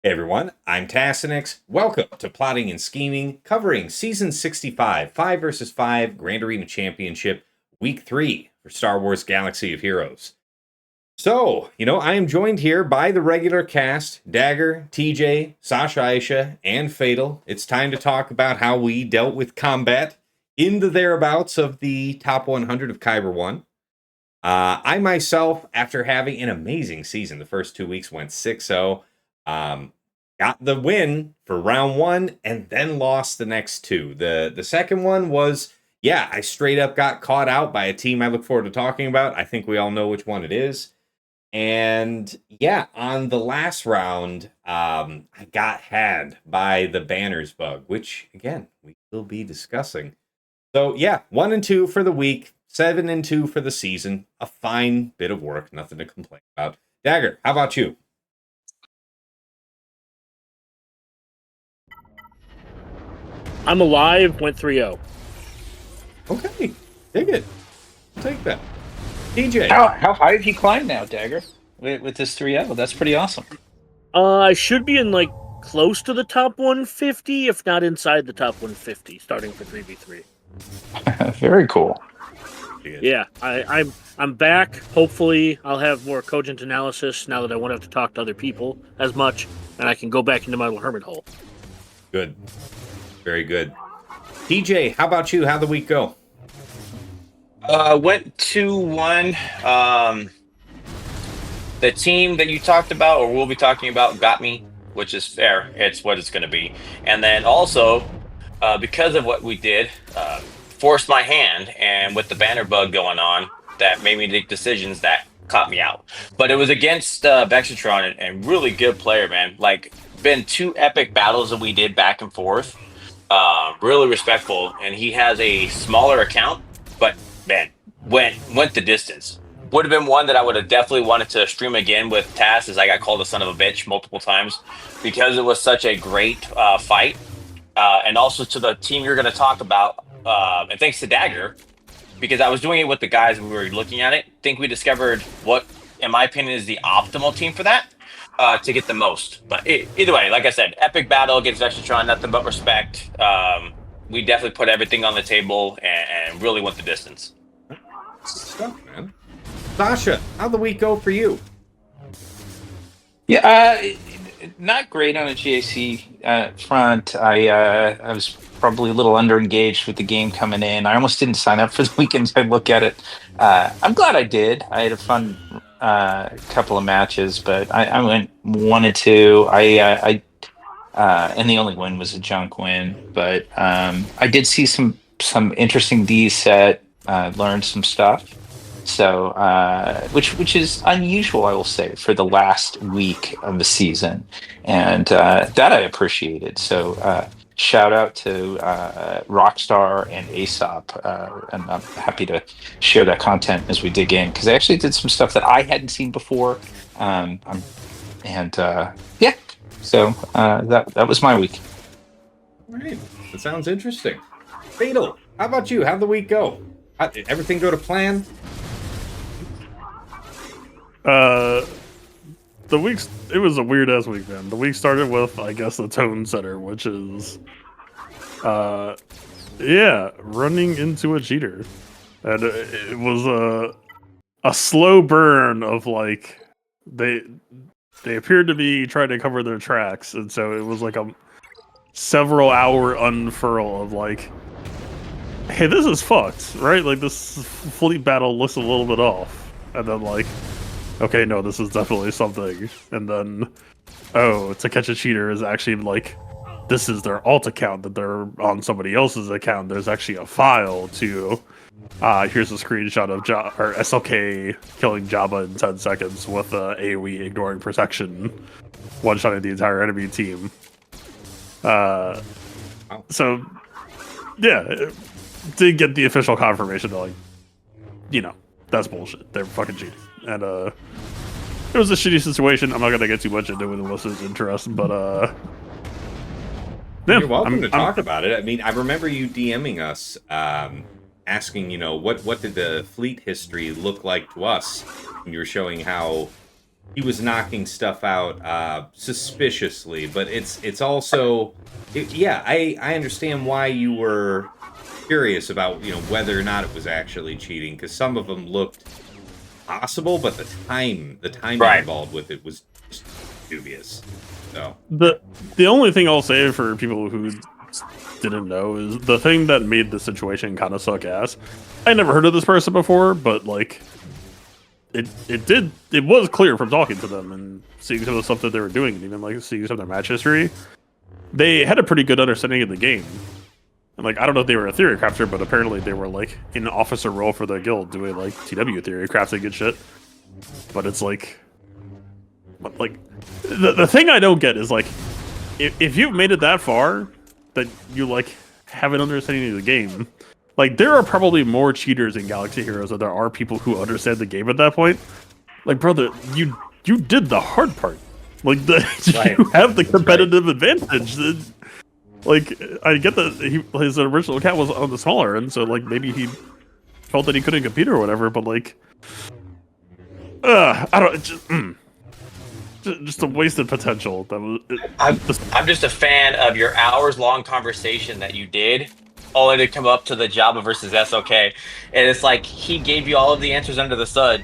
Hey everyone, I'm Tassinix. Welcome to Plotting and Scheming, covering Season 65, 5 versus 5 Grand Arena Championship, Week 3 for Star Wars Galaxy of Heroes. So, I am joined here by the regular cast, Dagger, TJ, Sasha Aisha, and Fatal. It's time to talk about how we dealt with combat in the thereabouts of the top 100 of Kyber 1. I myself, after having an amazing season, the first 2 weeks went 6-0. Got the win for round 1 and then lost the next 2. The second one was, I straight up got caught out by a team I look forward to talking about. I think we all know which one it is. And on the last round, I got had by the banners bug, which again, we will be discussing. So 1 and 2 for the week, 7 and 2 for the season. A fine bit of work, nothing to complain about. Dagger, how about you? I'm alive, went 3-0. Okay, dig it. I'll take that. DJ. How high have you climbed now, Dagger? With this 3-0? That's pretty awesome. I should be in close to the top 150, if not inside the top 150, starting for 3v3. Very cool. Yeah, I'm back. Hopefully, I'll have more cogent analysis now that I won't have to talk to other people as much, and I can go back into my little hermit hole. Good. Very good. TJ, how about you? How'd the week go? Went 2-1. The team that you talked about, or we'll be talking about, got me, which is fair. It's what it's going to be. And then also, because of what we did, forced my hand, and with the banner bug going on, that made me make decisions that caught me out. But it was against Vexatron, and really good player, man. Been 2 epic battles that we did back and forth. Really respectful, and he has a smaller account, but man, went the distance. Would have been one that I would have definitely wanted to stream again with Tass, as I got called a son of a bitch multiple times because it was such a great fight. And also to the team you're going to talk about, and thanks to Dagger, because I was doing it with the guys we were looking at it. I think we discovered what, in my opinion, is the optimal team for that. To get the most. But either way, like I said, epic battle against Vexatron, nothing but respect. We definitely put everything on the table and really went the distance. Good stuff, man. Sasha, how'd the week go for you? Yeah, not great on the GAC front. I was probably a little under-engaged with the game coming in. I almost didn't sign up for the weekend. I look at it. I'm glad I did. I had a fun couple of matches, but I went 1 and 2. And the only win was a junk win. But I did see some interesting D's set. Learned some stuff. So, which is unusual, I will say, for the last week of the season, and that I appreciated. So, shout out to Rockstar and Aesop, and I'm happy to share that content as we dig in, because I actually did some stuff that I hadn't seen before, So that was my week. All right, that sounds interesting. Fatal, how about you? How'd the week go? Did everything go to plan? It was a weird ass week, man. The week started with, I guess, the tone setter, which is running into a cheater. And it was a slow burn of they appeared to be trying to cover their tracks, and so it was a several hour unfurl of hey, this is fucked, right? This fleet battle looks a little bit off. And then okay, no, this is definitely something. And then, to catch a cheater is actually this is their alt account that they're on somebody else's account. There's actually a file to, here's a screenshot of SLK killing Jabba in 10 seconds with AoE ignoring protection, one-shotting the entire enemy team. So, did get the official confirmation that, that's bullshit. They're fucking cheating. And it was a shitty situation. I'm not gonna get too much into it unless there's interest, but You're welcome to talk about it. I mean, I remember you DMing us, asking, what did the fleet history look like to us when you were showing how he was knocking stuff out suspiciously, but it's also yeah, I understand why you were curious about whether or not it was actually cheating, because some of them looked possible, but the timing Right. involved with it was just dubious. So The only thing I'll say for people who didn't know is the thing that made the situation kind of suck ass. I never heard of this person before, but like it was clear from talking to them and seeing some of the stuff that they were doing, and even like seeing some of their match history. They had a pretty good understanding of the game. And like, I don't know if they were a theory crafter, but apparently they were like in an officer role for the guild doing like TW theory crafting and shit. But it's like the thing I don't get is like, if you've made it that far that you like have an understanding of the game, like there are probably more cheaters in Galaxy Heroes than there are people who understand the game at that point. Like, brother, you did the hard part. Like Right. you have the competitive advantage. Like, I get that his original account was on the smaller end, so like maybe he felt that he couldn't compete or whatever. But like, I don't just a wasted potential. That was. I'm just a fan of your hours-long conversation that you did, only to come up to the Java versus SOK, and it's like he gave you all of the answers under the sun,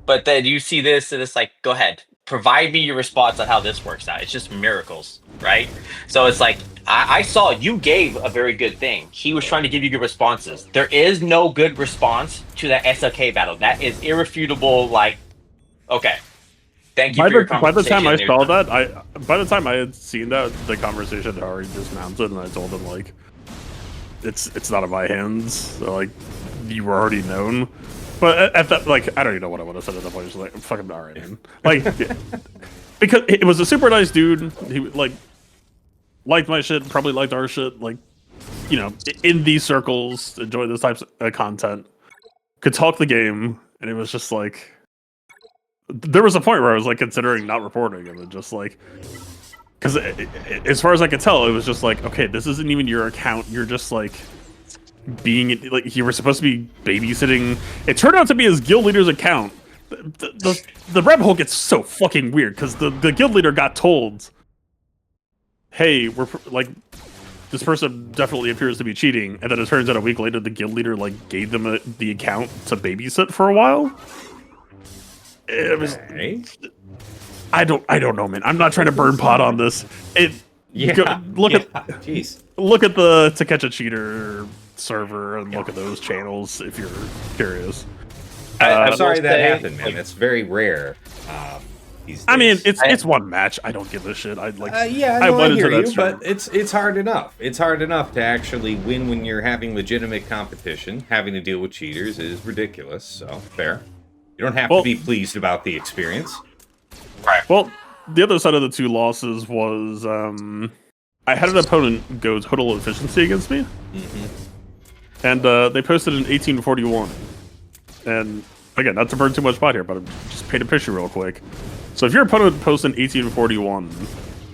but then you see this, and it's like, go ahead, provide me your response on how this works out. It's just miracles, right? So it's like I saw you gave a very good thing. He was trying to give you good responses. There is no good response to that SOK battle. That is irrefutable. Like, okay. Thank you for your By the time I conversation. saw that, by the time I had seen that, the conversation had already dismounted, and I told him like, it's not in my hands. So, like, you were already known. But at that, like, I don't even know what I would have said at that point. Just like, fucking alright, man. Like, because it was a super nice dude. He like liked my shit, probably liked our shit. Like, in these circles, enjoy this type of content. Could talk the game, and it was just like. There was a point where I was like considering not reporting him, and just like, because as far as I could tell, it was just like, okay, this isn't even your account. You're just like being like you were supposed to be babysitting. It turned out to be his guild leader's account. The rabbit hole gets so fucking weird because the guild leader got told, "Hey, we're like." This person definitely appears to be cheating, and then it turns out a week later the guild leader like gave them the account to babysit for a while. It was. okay. I don't know, man. I'm not trying to burn pot on this. Look at the To Catch a Cheater server and look at those channels if you're curious. I'm sorry will that say, happened, man. That's very rare. These days. I mean, it's one match. I don't give a shit. I like. Yeah, I no, I went hear into that you, stream. but it's hard enough. It's hard enough to actually win when you're having legitimate competition. Having to deal with cheaters is ridiculous. So fair. You don't have to be pleased about the experience. Right. Well, the other side of the two losses was I had an opponent go total efficiency against me, and they posted an 1841. And again, not to burn too much pot here, but I'm just paint a picture real quick. So if your opponent posts an 1841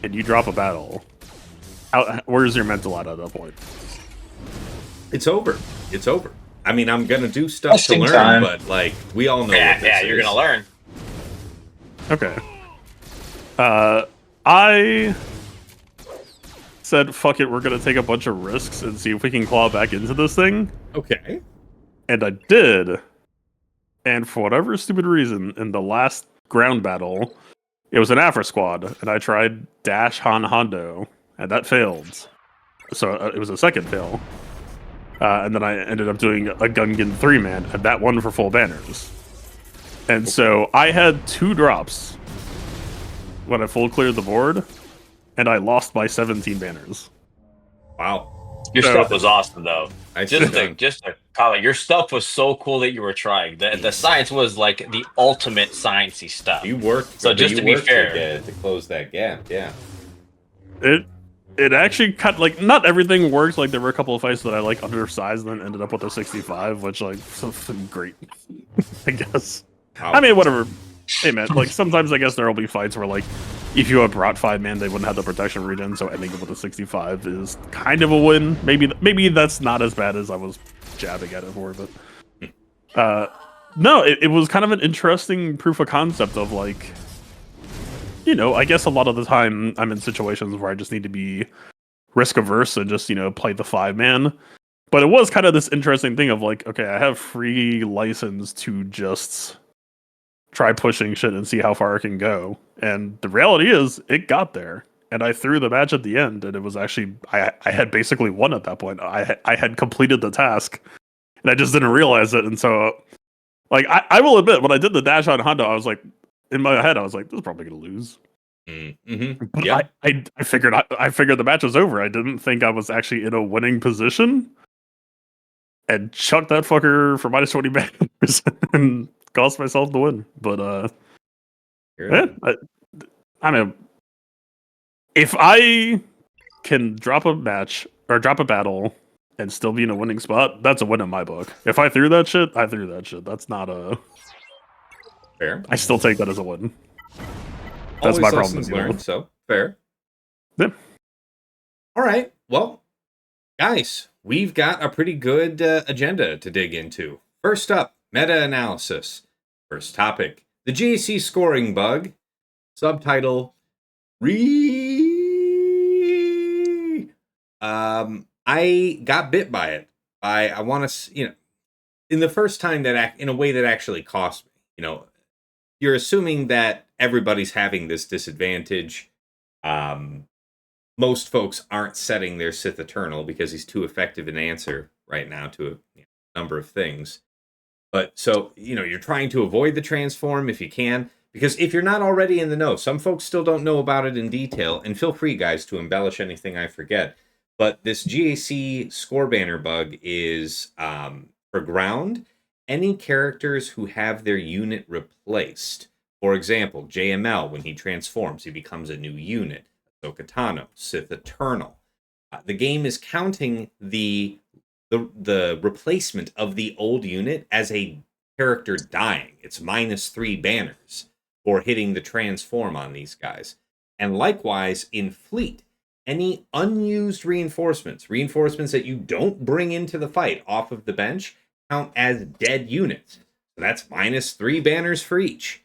and you drop a battle, where's your mental at that point? It's over. It's over. I mean, I'm gonna do stuff to Testing learn, time. but like we all know. Yeah, what this you're is. gonna learn. Okay. I said, fuck it, we're gonna take a bunch of risks and see if we can claw back into this thing. Okay. And I did. And for whatever stupid reason, in the last ground battle, it was an Afro squad, and I tried Dash Han Hondo, and that failed. So it was a second fail. And then I ended up doing a Gungan 3-man, and that won for full banners. And so I had 2 drops when I full cleared the board, and I lost by 17 banners. Wow. Your So- stuff was awesome, though. I Just to comment, your stuff was so cool that you were trying. The science was like the ultimate sciencey stuff. You worked. So just you to be worked fair. to close that gap. Yeah. It actually cut, like, not everything worked. Like, there were a couple of fights that I like undersized and then ended up with a 65, which, like, something great, I guess. Wow. I mean, whatever. Hey, man, like, sometimes I guess there will be fights where, like, if you had brought 5-man, they wouldn't have the protection regen, so ending up with a 65 is kind of a win. Maybe that's not as bad as I was jabbing at it for, but... no, it was kind of an interesting proof of concept of, like, I guess a lot of the time I'm in situations where I just need to be risk averse and just, play the 5-man. But it was kind of this interesting thing of like, okay, I have free license to just try pushing shit and see how far I can go. And the reality is, it got there. And I threw the match at the end, and it was actually, I had basically won at that point. I had completed the task, and I just didn't realize it. And so, like, I will admit, when I did the dash on Honda, I was like, in my head, I was like, this is probably going to lose. Mm-hmm. But Yeah. I figured the match was over. I didn't think I was actually in a winning position, and chucked that fucker for minus 20 banners and cost myself the win. But yeah, I mean, if I can drop a match or drop a battle and still be in a winning spot, that's a win in my book. If I threw that shit, I threw that shit. That's not a Fair. I still take that as a win. That's Always my problem lessons with you. learned, so fair. Yeah. All right. Well, guys, we've got a pretty good agenda to dig into. First up, meta-analysis. First topic, the GAC scoring bug. Subtitle, I got bit by it. I want to, in the first time that in a way that actually cost me. You're assuming that everybody's having this disadvantage. Most folks aren't setting their Sith Eternal because he's too effective an answer right now to a number of things. But so, you're trying to avoid the transform if you can, because if you're not already in the know, some folks still don't know about it in detail, and feel free, guys, to embellish anything I forget. But this GAC score banner bug is for ground, any characters who have their unit replaced. For example, JML, when he transforms, he becomes a new unit. Ahsoka Tano, Sith Eternal. The game is counting the replacement of the old unit as a character dying. It's -3 banners for hitting the transform on these guys. And likewise, in Fleet, any unused reinforcements that you don't bring into the fight off of the bench, count as dead units. So that's -3 banners for each.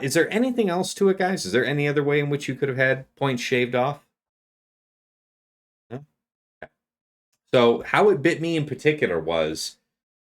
Is there anything else to it, guys? Is there any other way in which you could have had points shaved off? No? Okay. So how it bit me in particular was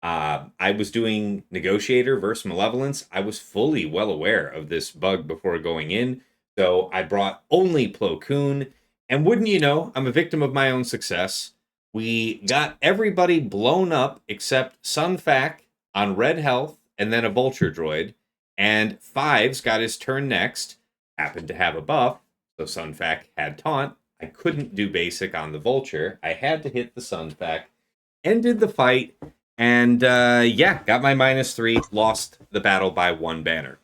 I was doing Negotiator versus Malevolence. I was fully well aware of this bug before going in. So I brought only Plo Koon. And wouldn't you know, I'm a victim of my own success. We got everybody blown up except Sunfac on red health and then a Vulture droid. And Fives got his turn next. Happened to have a buff, so Sunfac had taunt. I couldn't do basic on the Vulture. I had to hit the Sunfac. Ended the fight. And got my -3. Lost the battle by 1 banner.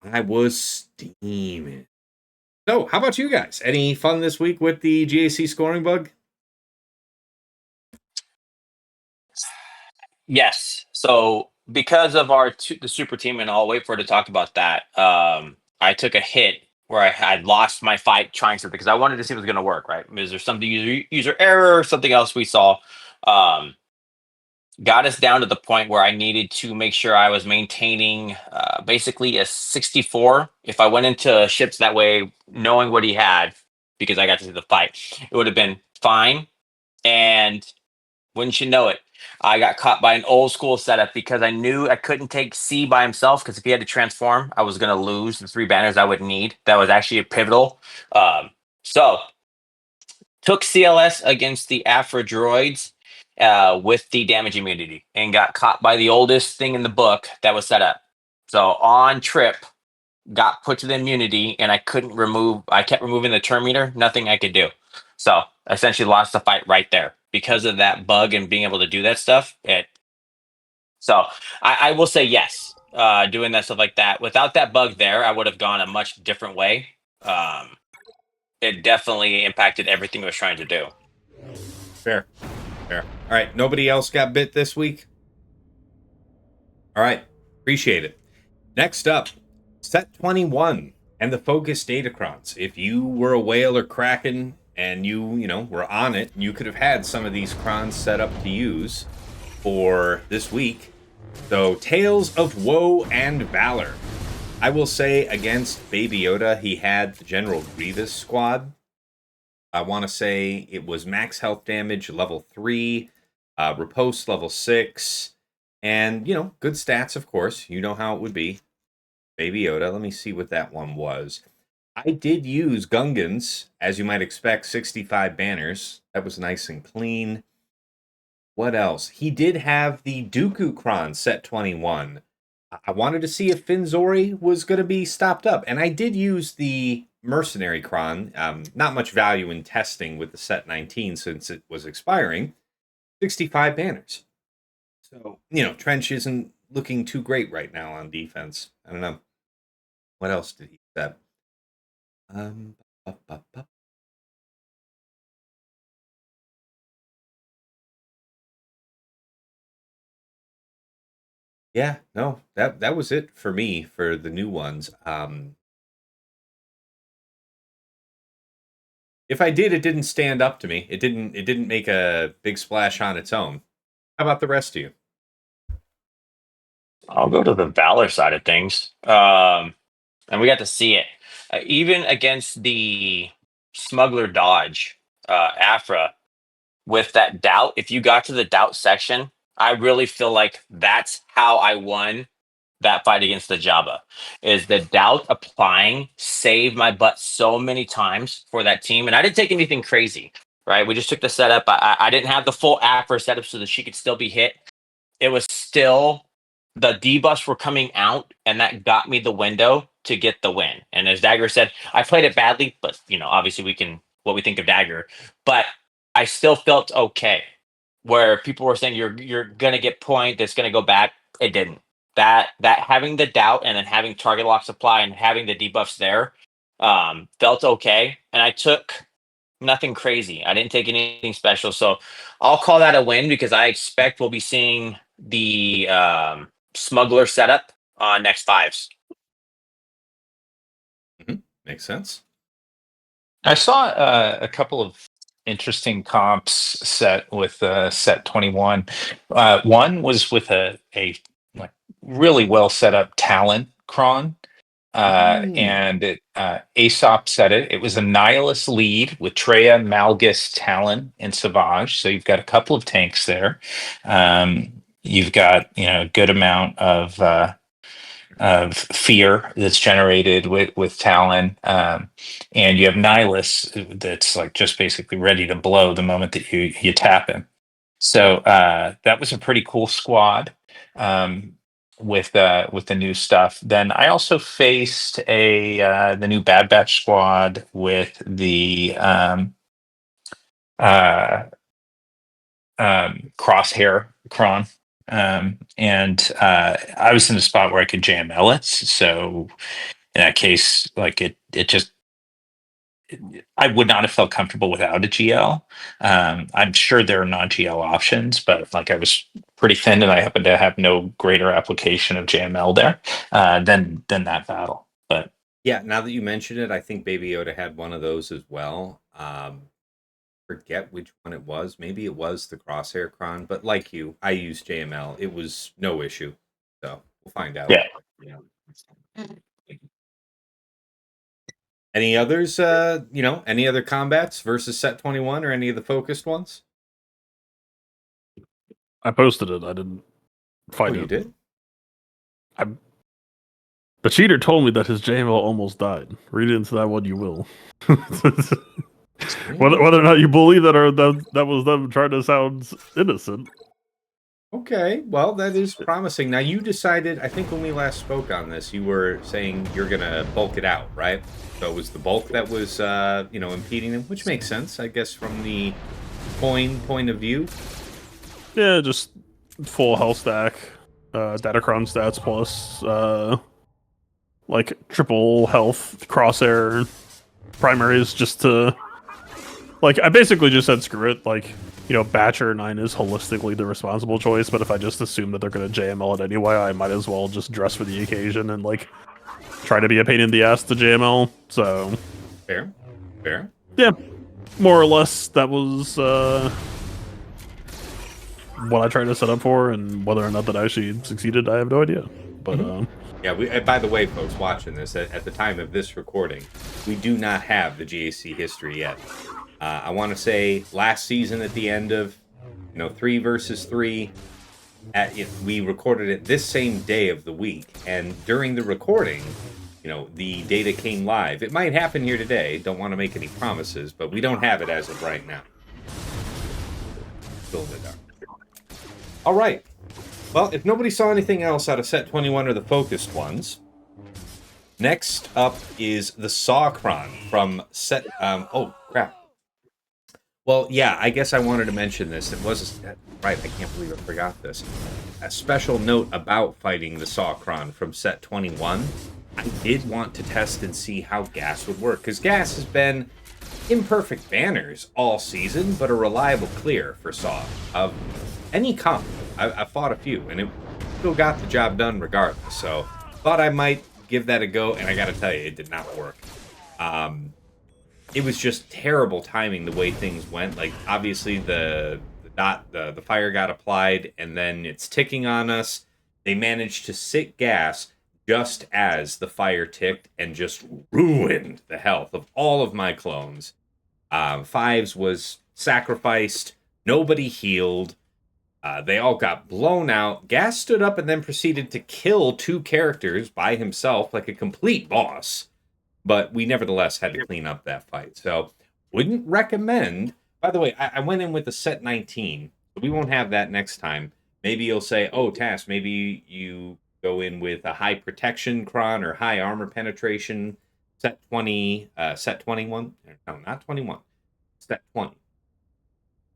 I was steaming. So, how about you guys? Any fun this week with the GAC scoring bug? Yes. So because of the super team, and I'll wait for her to talk about that. I took a hit where I had lost my fight trying something because I wanted to see if it was going to work. Right? Is there something user error or something else we saw? Got us down to the point where I needed to make sure I was maintaining basically a 64. If I went into ships that way, knowing what he had, because I got to see the fight, it would have been fine. And wouldn't you know it, I got caught by an old school setup because I knew I couldn't take C by himself because if he had to transform, I was going to lose the 3 banners I would need. That was actually a pivotal. So took CLS against the Afro droids with the damage immunity and got caught by the oldest thing in the book that was set up. So on trip, got put to the immunity and I kept removing the turn meter, nothing I could do. So essentially lost the fight right there because of that bug and being able to do that stuff. So I will say yes, doing that stuff like that. Without that bug there, I would have gone a much different way. It definitely impacted everything I was trying to do. Fair. All right. Nobody else got bit this week? All right. Appreciate it. Next up, Set 21 and the Focus Datacrons. If you were a whale or Kraken and you were on it, you could have had some of these crons set up to use for this week. So, Tales of Woe and Valor. I will say against Baby Yoda, he had the General Grievous squad. I want to say it was max health damage level 3, riposte level 6, and, good stats, of course. You know how it would be. Baby Yoda, let me see what that one was. I did use Gungans, as you might expect, 65 banners. That was nice and clean. What else? He did have the Dooku Kron set 21. I wanted to see if Finzori was going to be stopped up, and I did use the Mercenary Kron. Not much value in testing with the set 19 since it was expiring. 65 banners. So, Trench isn't looking too great right now on defense. I don't know. What else did he set? Up. Yeah, no, that was it for me for the new ones. If I did, it didn't stand up to me. It didn't make a big splash on its own. How about the rest of you? I'll go to the Valor side of things. And we got to see it. Even against the Smuggler Dodge, Afra, with that doubt, if you got to the doubt section, I really feel like that's how I won that fight against the Jabba. Is the doubt applying saved my butt so many times for that team. And I didn't take anything crazy, right? We just took the setup. I didn't have the full Afra setup so that she could still be hit. It was still the debuffs were coming out, and that got me the window to get the win. And as Dagger said, I played it badly, but obviously we can what we think of Dagger, but I still felt okay. Where people were saying you're gonna get point, that's gonna go back. It didn't. That having the doubt and then having target lock supply and having the debuffs there felt okay. And I took nothing crazy. I didn't take anything special. So I'll call that a win because I expect we'll be seeing the smuggler setup on next fives. Makes sense. I saw a couple of interesting comps set with set 21. One was with a like really well set up Talon Cron. And Aesop said it. It was a Nihilus lead with Treya, Malgus, Talon, and Savage. So you've got a couple of tanks there. You've got a good amount of fear that's generated with Talon, and you have Nihilus that's like just basically ready to blow the moment that you tap him. So that was a pretty cool squad. With the new stuff. Then I also faced the new Bad Batch squad with the Crosshair Kron. And I was in a spot where I could jam Ellis. So in that case, like it just I would not have felt comfortable without a GL. I'm sure there are non-GL options, but like I was pretty thin and I happen to have no greater application of JML there than that battle. But yeah, now that you mention it, I think Baby Yoda had one of those as well. Forget which one it was. Maybe it was the Crosshair Cron, but like you, I used JML. It was no issue. So we'll find out. Yeah. Any others, any other combats versus set 21 or any of the focused ones? I posted it. I didn't fight it. You did? The cheater told me that his JML almost died. Read into that what you will. Whether or not you believe that or that was them trying to sound innocent. Okay, well, that is promising. Now, you decided, I think when we last spoke on this, you were saying you're going to bulk it out, right? So it was the bulk that was, impeding them, which makes sense, I guess, from the point of view. Yeah, just full health stack, Datacron stats plus, like triple health, crosshair primaries, just to, like, I basically just said screw it, like, Batcher 9 is holistically the responsible choice, but if I just assume that they're going to JML it anyway, I might as well just dress for the occasion and, like, try to be a pain in the ass to JML, so... Fair. Yeah, more or less, that was, what I tried to set up for, and whether or not that actually succeeded, I have no idea. But, Yeah, by the way, folks watching this, at the time of this recording, we do not have the GAC history yet. I want to say last season at the end of, 3 versus 3, we recorded it this same day of the week. And during the recording, the data came live. It might happen here today. Don't want to make any promises, but we don't have it as of right now. Still in the dark. All right. Well, if nobody saw anything else out of set 21 or the focused ones, next up is the Sawcron from set... oh, crap. Well, yeah, I guess I wanted to mention this. It was... Right, I can't believe I forgot this. A special note about fighting the Sawcron from set 21. I did want to test and see how gas would work, because gas has been imperfect banners all season, but a reliable clear for Saw of any comp. I fought a few, and it still got the job done regardless. So, thought I might give that a go, and I got to tell you, it did not work. It was just terrible timing the way things went. Like, obviously, the fire got applied, and then it's ticking on us. They managed to sit gas just as the fire ticked and just ruined the health of all of my clones. Fives was sacrificed. Nobody healed. They all got blown out. Gas stood up and then proceeded to kill 2 characters by himself like a complete boss. But we nevertheless had to clean up that fight. So, wouldn't recommend. By the way, I went in with the set 19. So we won't have that next time. Maybe you'll say, oh, Tass, maybe you go in with a high protection cron or high armor penetration set 20, set 21. No, not 21. Set 20.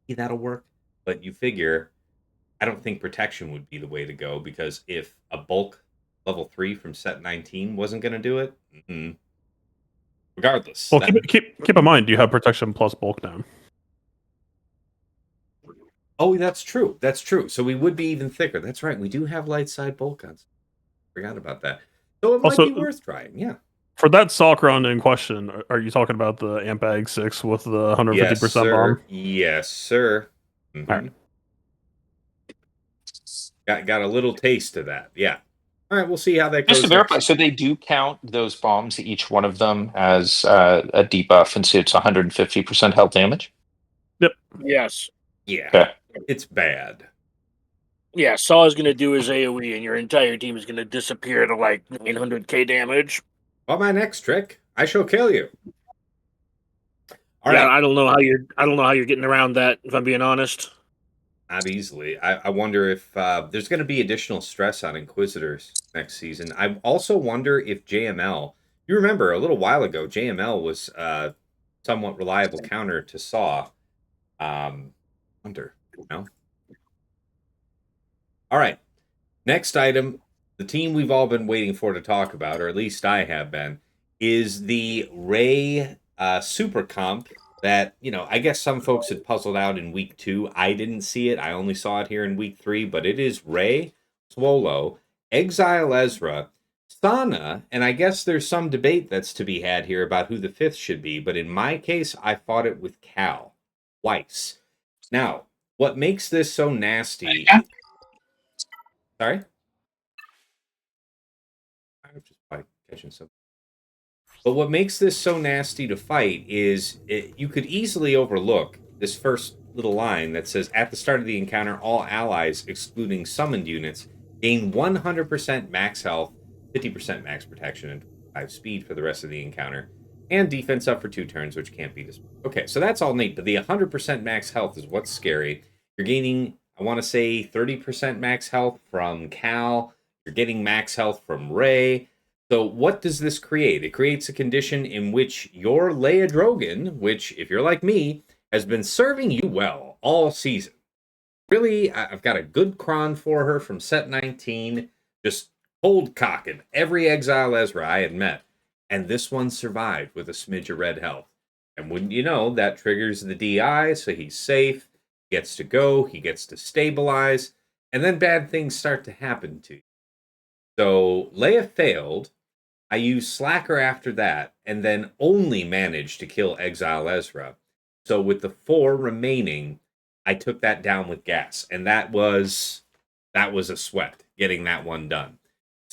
Maybe that'll work. But you figure... I don't think protection would be the way to go, because if a bulk level 3 from set 19 wasn't going to do it, regardless. Well, keep in mind, you have protection plus bulk now. Oh, that's true. That's true. So we would be even thicker. That's right. We do have light side bulk guns. Forgot about that. So it might be worth trying. Yeah. For that Sawcron in question, are you talking about the Ampag 6 with the 150% bomb? Yes, sir. Mm-hmm. All right. Got a little taste of that. Yeah. All right, we'll see how that goes. Just to verify, so they do count those bombs, each one of them, as a debuff, and so it's 150% health damage? Yep. Yes. Yeah. Okay. It's bad. Yeah, Saw is going to do his AoE, and your entire team is going to disappear to like 900k damage. Well, my next trick, I shall kill you. All right. I don't know how you're getting around that, if I'm being honest. Not easily. I wonder if there's going to be additional stress on Inquisitors next season. I also wonder if JML... You remember, a little while ago, JML was somewhat reliable counter to Saw. Wonder, All right. Next item, the team we've all been waiting for to talk about, or at least I have been, is the Ray Super Comp that, I guess some folks had puzzled out in week 2. I didn't see it. I only saw it here in week 3, but it is Ray, Swolo, Exile Ezra, Sana, and I guess there's some debate that's to be had here about who the 5th should be, but in my case, I fought it with Cal, twice. Now, what makes this so nasty... Sorry? I'm just catching something. But what makes this so nasty to fight is you could easily overlook this first little line that says, at the start of the encounter, all allies, excluding summoned units, gain 100% max health, 50% max protection, and 5 speed for the rest of the encounter, and defense up for 2 turns, which can't be displayed. Okay, so that's all neat, but the 100% max health is what's scary. You're gaining, I want to say, 30% max health from Cal. You're getting max health from Ray. So what does this create? It creates a condition in which your Leia Drogon, which, if you're like me, has been serving you well all season. Really, I've got a good cron for her from set 19, just cold cocking every Exile Ezra I had met. And this one survived with a smidge of red health. And wouldn't you know, that triggers the DI, so he's safe, he gets to go, he gets to stabilize, and then bad things start to happen to you. So Leia failed. I used Slacker after that, and then only managed to kill Exile Ezra. So with the 4 remaining, I took that down with gas, and that was a sweat, getting that one done.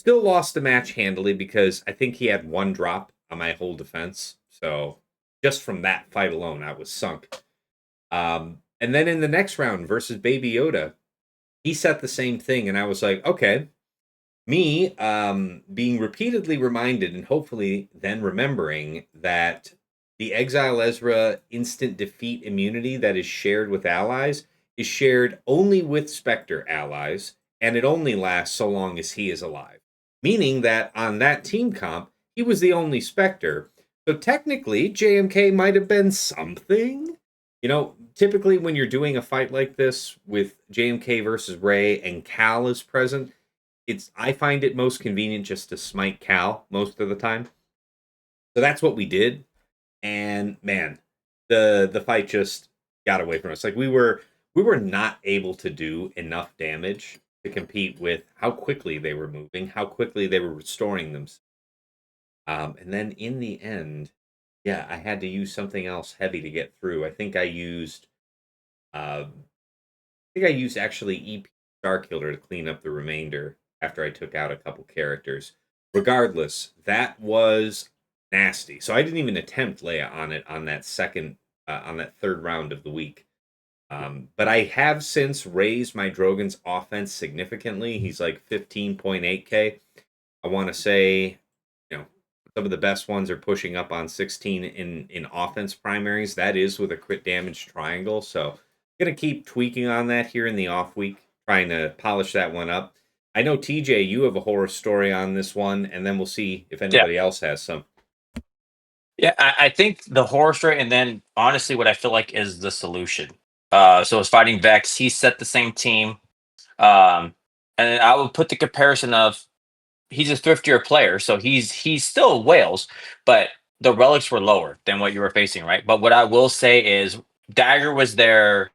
Still lost the match handily because I think he had one drop on my whole defense. So just from that fight alone, I was sunk. And then in the next round versus Baby Yoda, he set the same thing, and I was like, okay. Me being repeatedly reminded and hopefully then remembering that the Exile Ezra instant defeat immunity that is shared with allies is shared only with Spectre allies, and it only lasts so long as he is alive. Meaning that on that team comp, he was the only Spectre. So technically, JMK might have been something. Typically when you're doing a fight like this with JMK versus Ray and Cal is present, I find it most convenient just to smite Cal most of the time. So that's what we did. And man, the fight just got away from us. Like we were not able to do enough damage to compete with how quickly they were moving, how quickly they were restoring themselves. And then in the end, yeah, I had to use something else heavy to get through. I think I used actually EP Starkiller to clean up the remainder after I took out a couple characters. Regardless, that was nasty. So I didn't even attempt Leia on it on that third round of the week. But I have since raised my Drogon's offense significantly. He's like 15.8k. I want to say, some of the best ones are pushing up on 16 in offense primaries. That is with a crit damage triangle. So I'm going to keep tweaking on that here in the off week, trying to polish that one up. I know, TJ, you have a horror story on this one, and then we'll see if anybody else has some. Yeah, I think the horror story, and then honestly, what I feel like is the solution. So it's fighting Vex. He set the same team, and I would put the comparison of he's a thriftier player, so he's still Wales, but the relics were lower than what you were facing, right? But what I will say is Dagger was there.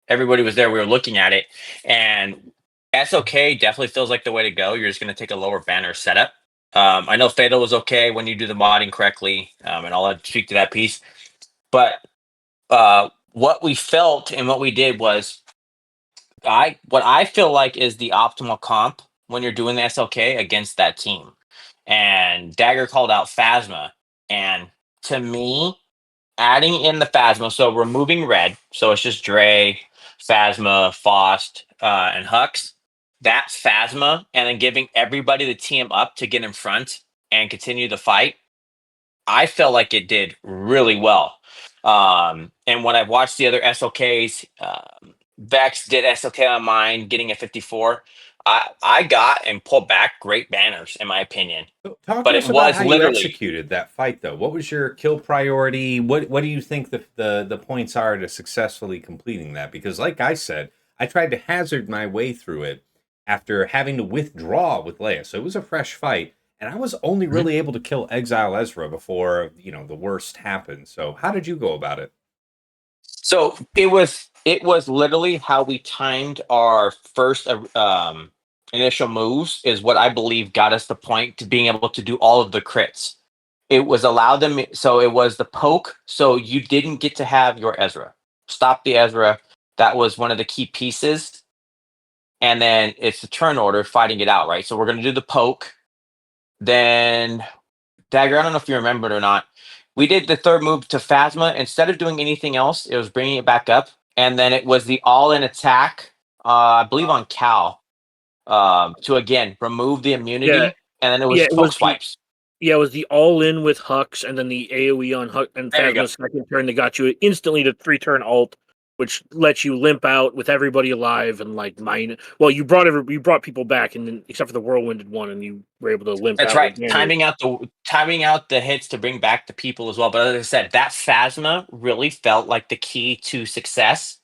Everybody was there. We were looking at it, and SOK definitely feels like the way to go. You're just going to take a lower banner setup. I know Fatal was okay when you do the modding correctly, and I'll speak to that piece. But what we felt and what we did was, what I feel like is the optimal comp when you're doing the SLK against that team. And Dagger called out Phasma, and to me, adding in the Phasma, so removing red, so it's just Dre, Phasma, Faust, and Hux. That Phasma, and then giving everybody the team up to get in front and continue the fight, I felt like it did really well. And when I've watched the other SLKs, Vex did SLK on mine, getting a 54. I got and pulled back great banners, in my opinion. Talk But to it us about was how you literally executed that fight, though. What was your kill priority? What do you think the points are to successfully completing that? Because, like I said, I tried to hazard my way through it after having to withdraw with Leia, so it was a fresh fight, and I was only really able to kill Exile Ezra before the worst happened. So, how did you go about it? So it was literally how we timed our first initial moves is what I believe got us the point to being able to do all of the crits. It was allow them, so it was the poke, so you didn't get to have your Ezra. Stop the Ezra. That was one of the key pieces. And then it's the turn order, fighting it out, right? So we're gonna do the poke. Then Dagger, I don't know if you remember it or not. We did the third move to Phasma. Instead of doing anything else, it was bringing it back up. And then it was the all-in attack, I believe on Cal, to, again, remove the immunity. Yeah. And then it was poke swipes. It was the all-in with Hux, and then the AoE on Hux and There you go. Phasma's second turn that got you instantly to 3-turn ult, which lets you limp out with everybody alive and like mine. Well, you brought people back, and then except for the whirlwinded one, and you were able to limp That's out. right. With Timing out the hits to bring back the people as well. But as I said, that Phasma really felt like the key to success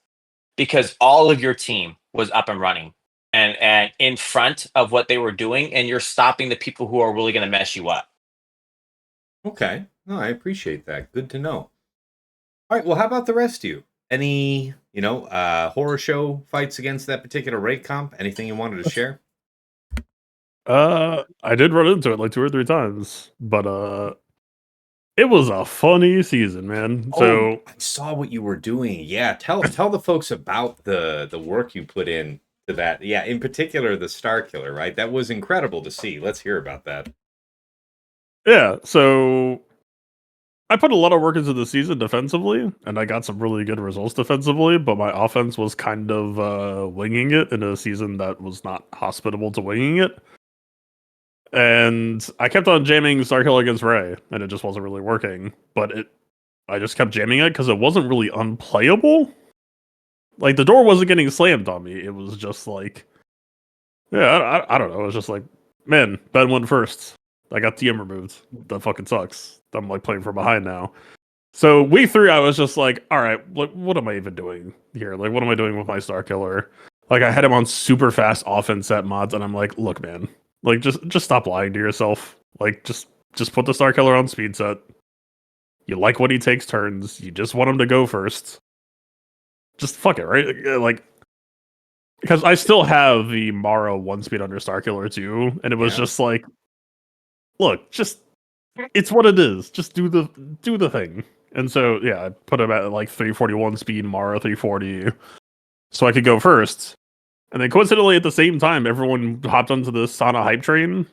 because all of your team was up and running and in front of what they were doing, and you're stopping the people who are really going to mess you up. Okay. No, I appreciate that. Good to know. All right. Well, how about the rest of you? Any, horror show fights against that particular raid comp? Anything you wanted to share? I did run into it like 2 or 3 times, but it was a funny season, man. So I saw what you were doing. Yeah, tell the folks about the work you put in to that. Yeah, in particular, the Star Killer, right? That was incredible to see. Let's hear about that. Yeah, so I put a lot of work into the season defensively, and I got some really good results defensively, but my offense was kind of winging it in a season that was not hospitable to winging it. And I kept on jamming Starkill against Ray, and it just wasn't really working. But I just kept jamming it because it wasn't really unplayable. Like, the door wasn't getting slammed on me. It was just like, yeah, I don't know. It was just like, man, Ben went first. I got TM removed. That fucking sucks. I'm like playing from behind now. So week 3, I was just like, all right, what am I even doing here? Like, what am I doing with my Star Killer? Like, I had him on super fast offense set mods, and I'm like, look, man, like just stop lying to yourself. Like, just put the Star Killer on speed set. You like when he takes turns. You just want him to go first. Just fuck it, right? Like, because I still have the Mara 1-speed under Star Killer too, and it was just like, look, just it's what it is. Just do the thing. And so yeah, I put him at like 341 speed, Mara 340, so I could go first. And then coincidentally, at the same time, everyone hopped onto the Sana hype train,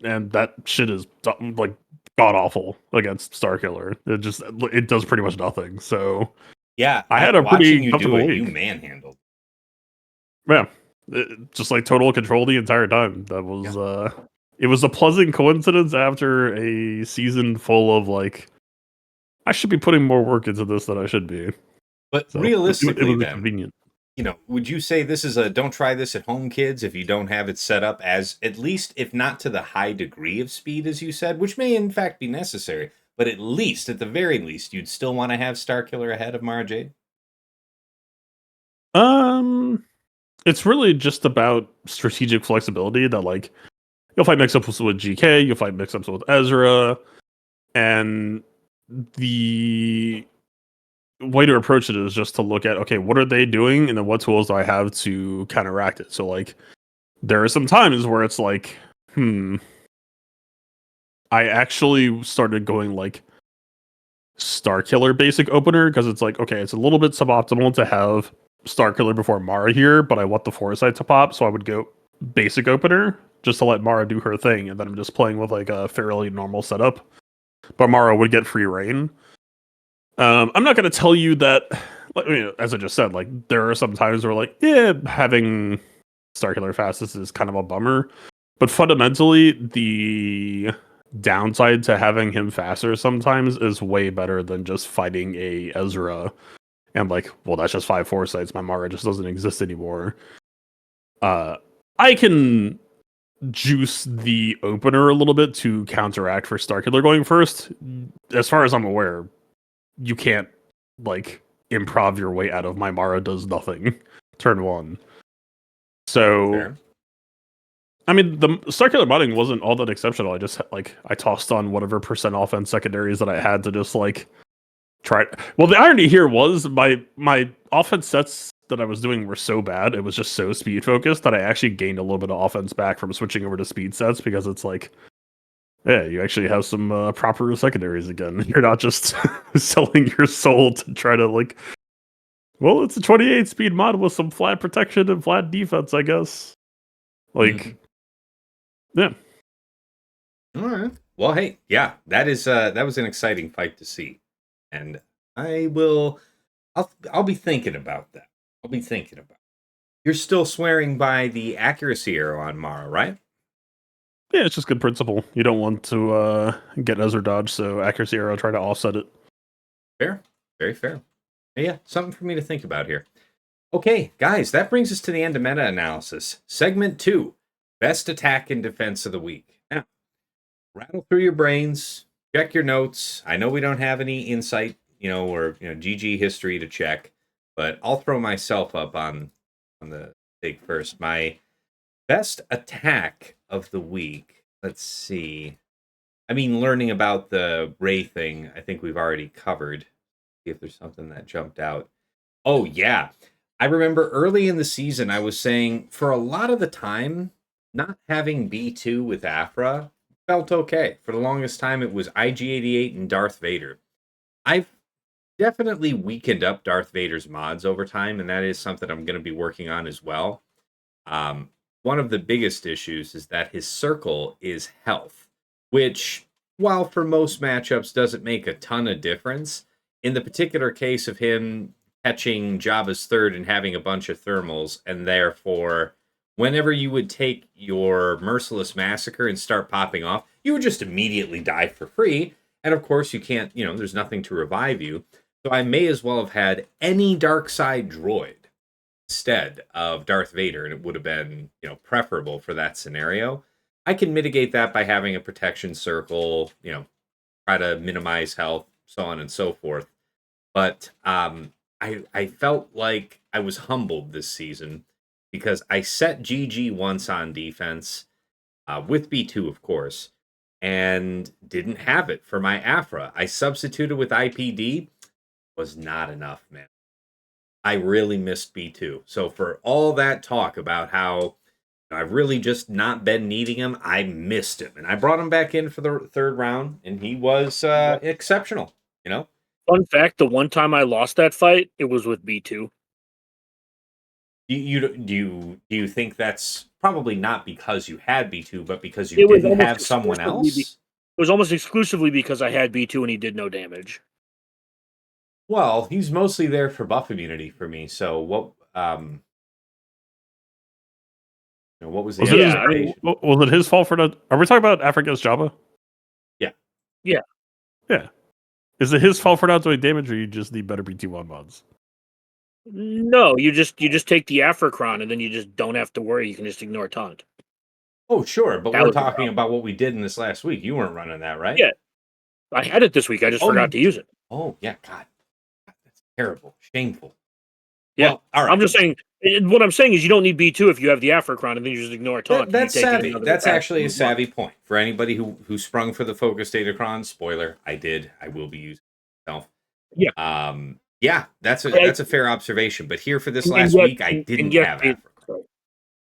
and that shit is like god awful against Starkiller. It does pretty much nothing. So yeah, I had a watching pretty you do comfortable it, week. you manhandled. Yeah, just like total control the entire time. That was it was a pleasant coincidence after a season full of like, I should be putting more work into this than I should be. But So realistically, it was then, convenient. you know, would you say this is a don't try this at home, kids, if you don't have it set up as at least, if not to the high degree of speed, as you said, which may in fact be necessary, but at least, at the very least, you'd still want to have Starkiller ahead of Mara Jade? It's really just about strategic flexibility that, like, you'll fight mix-ups with GK, you'll fight mix-ups with Ezra, and the way to approach it is just to look at, okay, what are they doing, and then what tools do I have to counteract it? So, like, there are some times where it's like, I actually started going, like, Starkiller basic opener, because it's like, okay, it's a little bit suboptimal to have Starkiller before Mara here, but I want the foresight to pop, so I would go basic opener just to let Mara do her thing, and then I'm just playing with like a fairly normal setup. But Mara would get free reign. I'm not going to tell you that, like, as I just said, like, there are some times where, like, yeah, having Starkiller fastest is kind of a bummer, but fundamentally, the downside to having him faster sometimes is way better than just fighting a Ezra. And like, well, that's just 5 foresights. My Mara just doesn't exist anymore. I can juice the opener a little bit to counteract for Starkiller going first. As far as I'm aware, you can't like improv your way out of my Mara does nothing turn 1. So Fair. I mean, the Starkiller modding wasn't all that exceptional. I just I tossed on whatever percent offense secondaries that I had to just like try. Well, the irony here was my offense sets that I was doing were so bad. It was just so speed focused that I actually gained a little bit of offense back from switching over to speed sets, because it's like, yeah, you actually have some proper secondaries again. You're not just selling your soul to try to like, well, it's a 28 speed mod with some flat protection and flat defense, I guess. Like, yeah. All right. Well, hey, yeah, that was an exciting fight to see, and I'll be thinking about that. I'll be thinking about. You're still swearing by the accuracy arrow on Mara, right? Yeah, it's just good principle. You don't want to get Ezra dodge, so accuracy arrow, try to offset it. Fair. Very fair. Yeah, something for me to think about here. Okay, guys, that brings us to the end of meta analysis. Segment 2, best attack and defense of the week. Now, rattle through your brains, check your notes. I know we don't have any insight, or GG history to check, but I'll throw myself up on the take first. My best attack of the week. Let's see. I mean, learning about the Ray thing, I think we've already covered. See if there's something that jumped out. Oh, yeah. I remember early in the season, I was saying for a lot of the time, not having B2 with Afra felt okay. For the longest time, it was IG-88 and Darth Vader. I've definitely weakened up Darth Vader's mods over time, and that is something I'm going to be working on as well. One of the biggest issues is that his circle is health, which, while for most matchups doesn't make a ton of difference, in the particular case of him catching Java's third and having a bunch of thermals, and therefore, whenever you would take your Merciless Massacre and start popping off, you would just immediately die for free. And of course, you can't, there's nothing to revive you. So I may as well have had any dark side droid instead of Darth Vader, and it would have been, preferable for that scenario. I can mitigate that by having a protection circle, try to minimize health, so on and so forth. But I felt like I was humbled this season because I set GG once on defense, with B2, of course, and didn't have it for my Afra. I substituted with IPD, was not enough, man. I really missed B2. So for all that talk about how I've really just not been needing him, I missed him. And I brought him back in for the third round, and he was exceptional, Fun fact, the one time I lost that fight, it was with B2. Do you think that's probably not because you had B2, but because you didn't have someone else? It was almost exclusively because I had B2 and he did no damage. Well, he's mostly there for buff immunity for me. So what? What was the expectation? Was it his fault for the? Are we talking about Africa's Jabba? Yeah. Is it his fault for not doing damage, or you just need better BT1 mods? No, you just take the Afrocron and then you just don't have to worry. You can just ignore taunt. Oh, sure, but we're talking about what we did in this last week. You weren't running that, right? Yeah, I had it this week. I just forgot to use it. Oh, yeah, God, that's terrible, shameful. Yeah, well, all right. I'm just saying. What I'm saying is, you don't need B2 if you have the Afrocron, and then you just ignore taunt. That's savvy. That's actually a savvy point for anybody who sprung for the Focus Datacron. Spoiler: I did. I will be using it myself. Yeah. Yeah, that's a fair observation. But here for this last week, I didn't have Afrocron.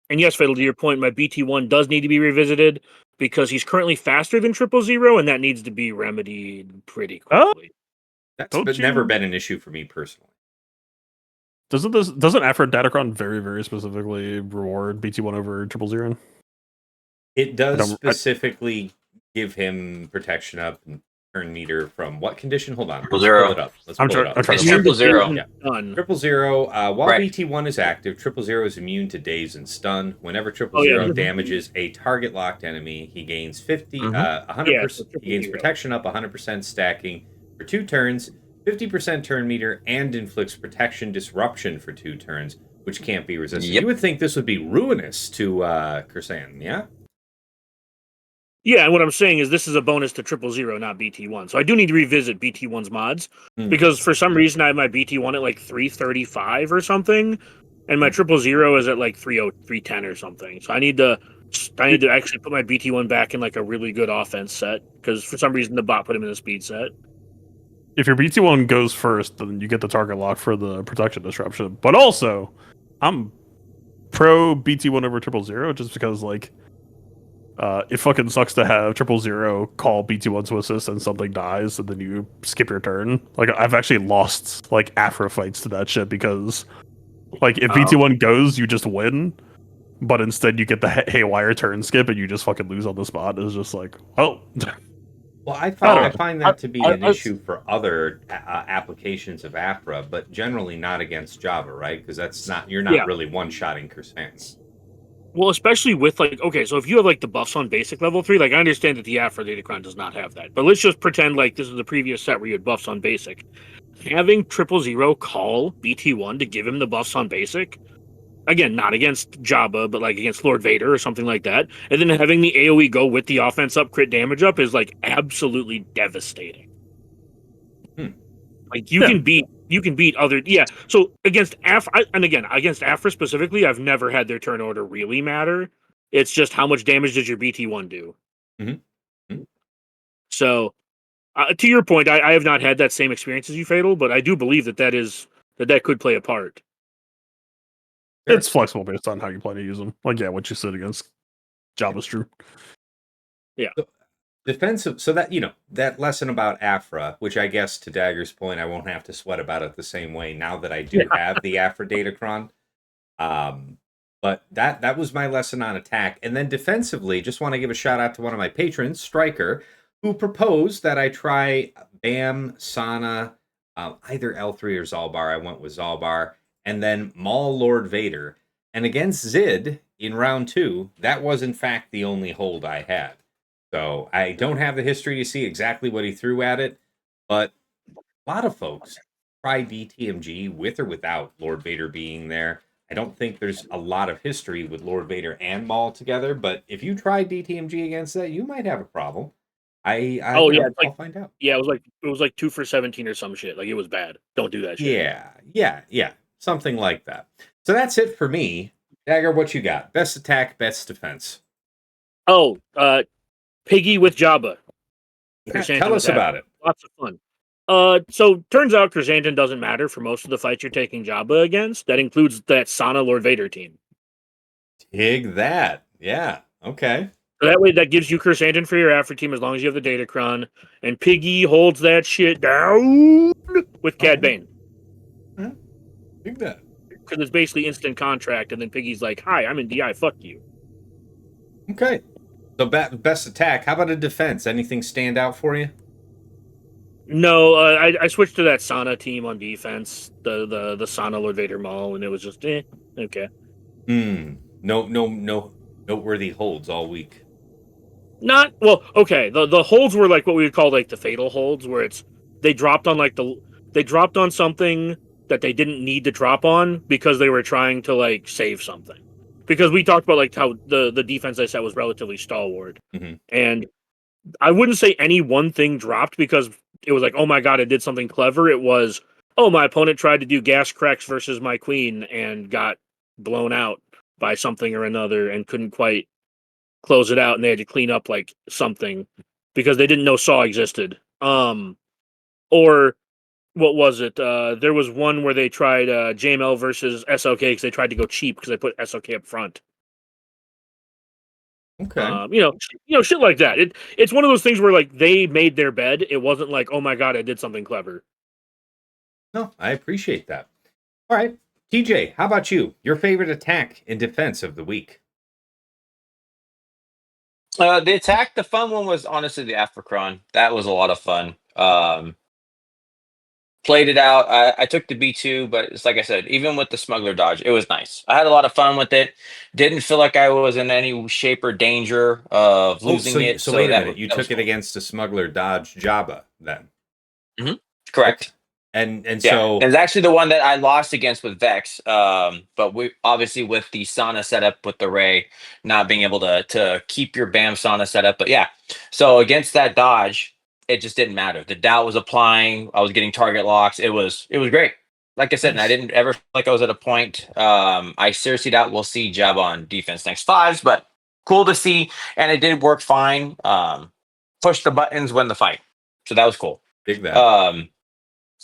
And yes, Fatal, to your point, my BT1 does need to be revisited because he's currently faster than 000, and that needs to be remedied pretty quickly. That's never been an issue for me personally. Doesn't Afro Datacron very, very specifically reward BT1 over 000? It does specifically give him protection up and turn meter from what condition? Hold on. Let's pull it up. It's 000. Yeah. 000. While BT1 is active, 000 is immune to daze and stun. Whenever 000 damages a target locked enemy, he gains 100%. He gains protection up, 100% stacking for 2 turns, 50% turn meter, and inflicts protection disruption for 2 turns, which can't be resisted. Yep. You would think this would be ruinous to Kursan, yeah? Yeah, and what I'm saying is this is a bonus to 000, not BT1. So I do need to revisit BT1's mods, because for some reason I have my BT1 at like 335 or something, and my 000 is at like 310 or something. So I need to actually put my BT1 back in like a really good offense set, because for some reason the bot put him in a speed set. If your BT1 goes first, then you get the target lock for the protection disruption. But also, I'm pro BT1 over 000 just because, like, it fucking sucks to have 000 call BT1 to assist and something dies and then you skip your turn. Like, I've actually lost, like, Afro fights to that shit because, like, if BT1 goes, you just win. But instead you get the haywire turn skip and you just fucking lose on the spot. It's just like, oh... Well, I find that to be an issue for other applications of Afra, but generally not against Java, right? Because you're not really one-shotting Kursan. Well, especially with okay, so if you have like the buffs on basic level 3, like I understand that the Afra Datacron does not have that, but let's just pretend like this is the previous set where you had buffs on basic. Having 000 call BT1 to give him the buffs on basic, again, not against Jabba, but like against Lord Vader or something like that. And then having the AoE go with the offense up, crit damage up is like absolutely devastating. Like you can beat other So against Afra, and again against Afra specifically, I've never had their turn order really matter. It's just how much damage does your BT1 do. So to your point, I have not had that same experience as you, Fatal, but I do believe that could play a part. It's flexible based on how you plan to use them. Like, what you said against Jabba's true. Yeah. Defensive. So that, that lesson about Afra, which I guess to Dagger's point, I won't have to sweat about it the same way now that I do have the Afra Datacron. But that was my lesson on attack. And then defensively, just want to give a shout out to one of my patrons, Striker, who proposed that I try Bam, Sana, either L3 or Zalbar. I went with Zalbar. And then Maul Lord Vader. And against Zid in round 2, that was in fact the only hold I had. So I don't have the history to see exactly what he threw at it, but a lot of folks try DTMG with or without Lord Vader being there. I don't think there's a lot of history with Lord Vader and Maul together, but if you try DTMG against that, you might have a problem. Oh yeah, it's I'll like find out. yeah, it was like 2 for 17 or some shit. Like it was bad. Don't do that shit. Yeah, something like that. So that's it for me. Dagger, what you got? Best attack, best defense. Oh, Piggy with Jabba. Yeah, tell us about it. Lots of fun. So turns out Chrysanthemum doesn't matter for most of the fights you're taking Jabba against. That includes that Sana Lord Vader team. Dig that. Yeah. Okay. So that way, that gives you Chrysanthemum for your Afro team as long as you have the Datacron. And Piggy holds that shit down with Cad Bane. Dig that. Because it's basically instant contract, and then Piggy's like, "Hi, I'm in DI. Fuck you." Okay. So best attack. How about a defense? Anything stand out for you? No, I switched to that Sana team on defense, the Sana Lord Vader Maul, and it was just okay. No noteworthy holds all week. Not well, okay. The holds were like what we would call like the fatal holds, where it's they dropped on they dropped on something that they didn't need to drop on because they were trying to like save something. Because we talked about like how the defense I set was relatively stalwart, and I wouldn't say any one thing dropped because it was like, oh my god, I did something clever. It was, oh, my opponent tried to do gas cracks versus my queen and got blown out by something or another and couldn't quite close it out, and they had to clean up like something because they didn't know Saw existed. Or what was it? There was one where they tried JML versus SOK because they tried to go cheap because they put SOK up front. Okay. Shit like that. It's one of those things where like they made their bed. It wasn't like, oh my god, I did something clever. No, I appreciate that. All right. TJ, how about you? Your favorite attack and defense of the week? The attack, the fun one was honestly the Africron. That was a lot of fun. Played it out. I took the B2, but it's like I said, even with the smuggler dodge, it was nice. I had a lot of fun with it. Didn't feel like I was in any shape or danger of losing it. So wait a minute. You took it against a smuggler dodge Jabba then? Mm-hmm. Correct. And Yeah. so And it's actually the one that I lost against with Vex. But we obviously with the Sana setup with the Ray not being able to keep your Bam Sana setup. But yeah, so against that dodge, it just didn't matter. The doubt was applying. I was getting target locks. It was great. Like I said, and I didn't ever feel like I was at a point. I seriously doubt we'll see Jab on defense next fives, but cool to see. And it did work fine. Push the buttons, win the fight. So that was cool. dig that.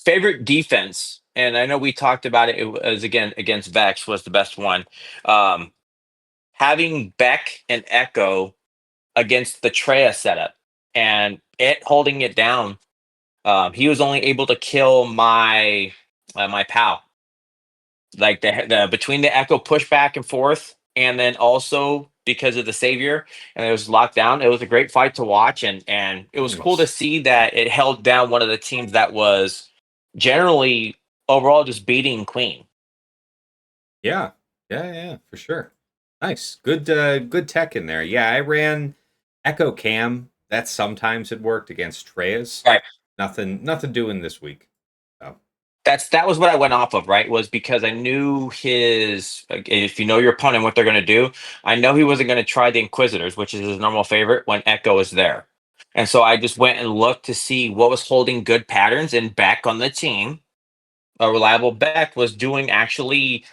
Favorite defense, and I know we talked about it. It was again against Vex was the best one. Having Beck and Echo against the Treya setup and it holding it down. He was only able to kill my my pal. Like the between the Echo push back and forth, and then also because of the Savior, and it was locked down. It was a great fight to watch, and it was cool to Nice. see that it held down one of the teams that was generally overall just beating Queen. Yeah, for sure. Nice, good tech in there. Yeah, I ran Echo Cam. That sometimes it worked against Treyas. Right. Nothing doing this week. So. That was what I went off of, right? Was because I knew his. If you know your opponent, what they're going to do, I know he wasn't going to try the Inquisitors, which is his normal favorite when Echo is there, and so I just went and looked to see what was holding good patterns. And back on the team, a reliable Beck was doing actually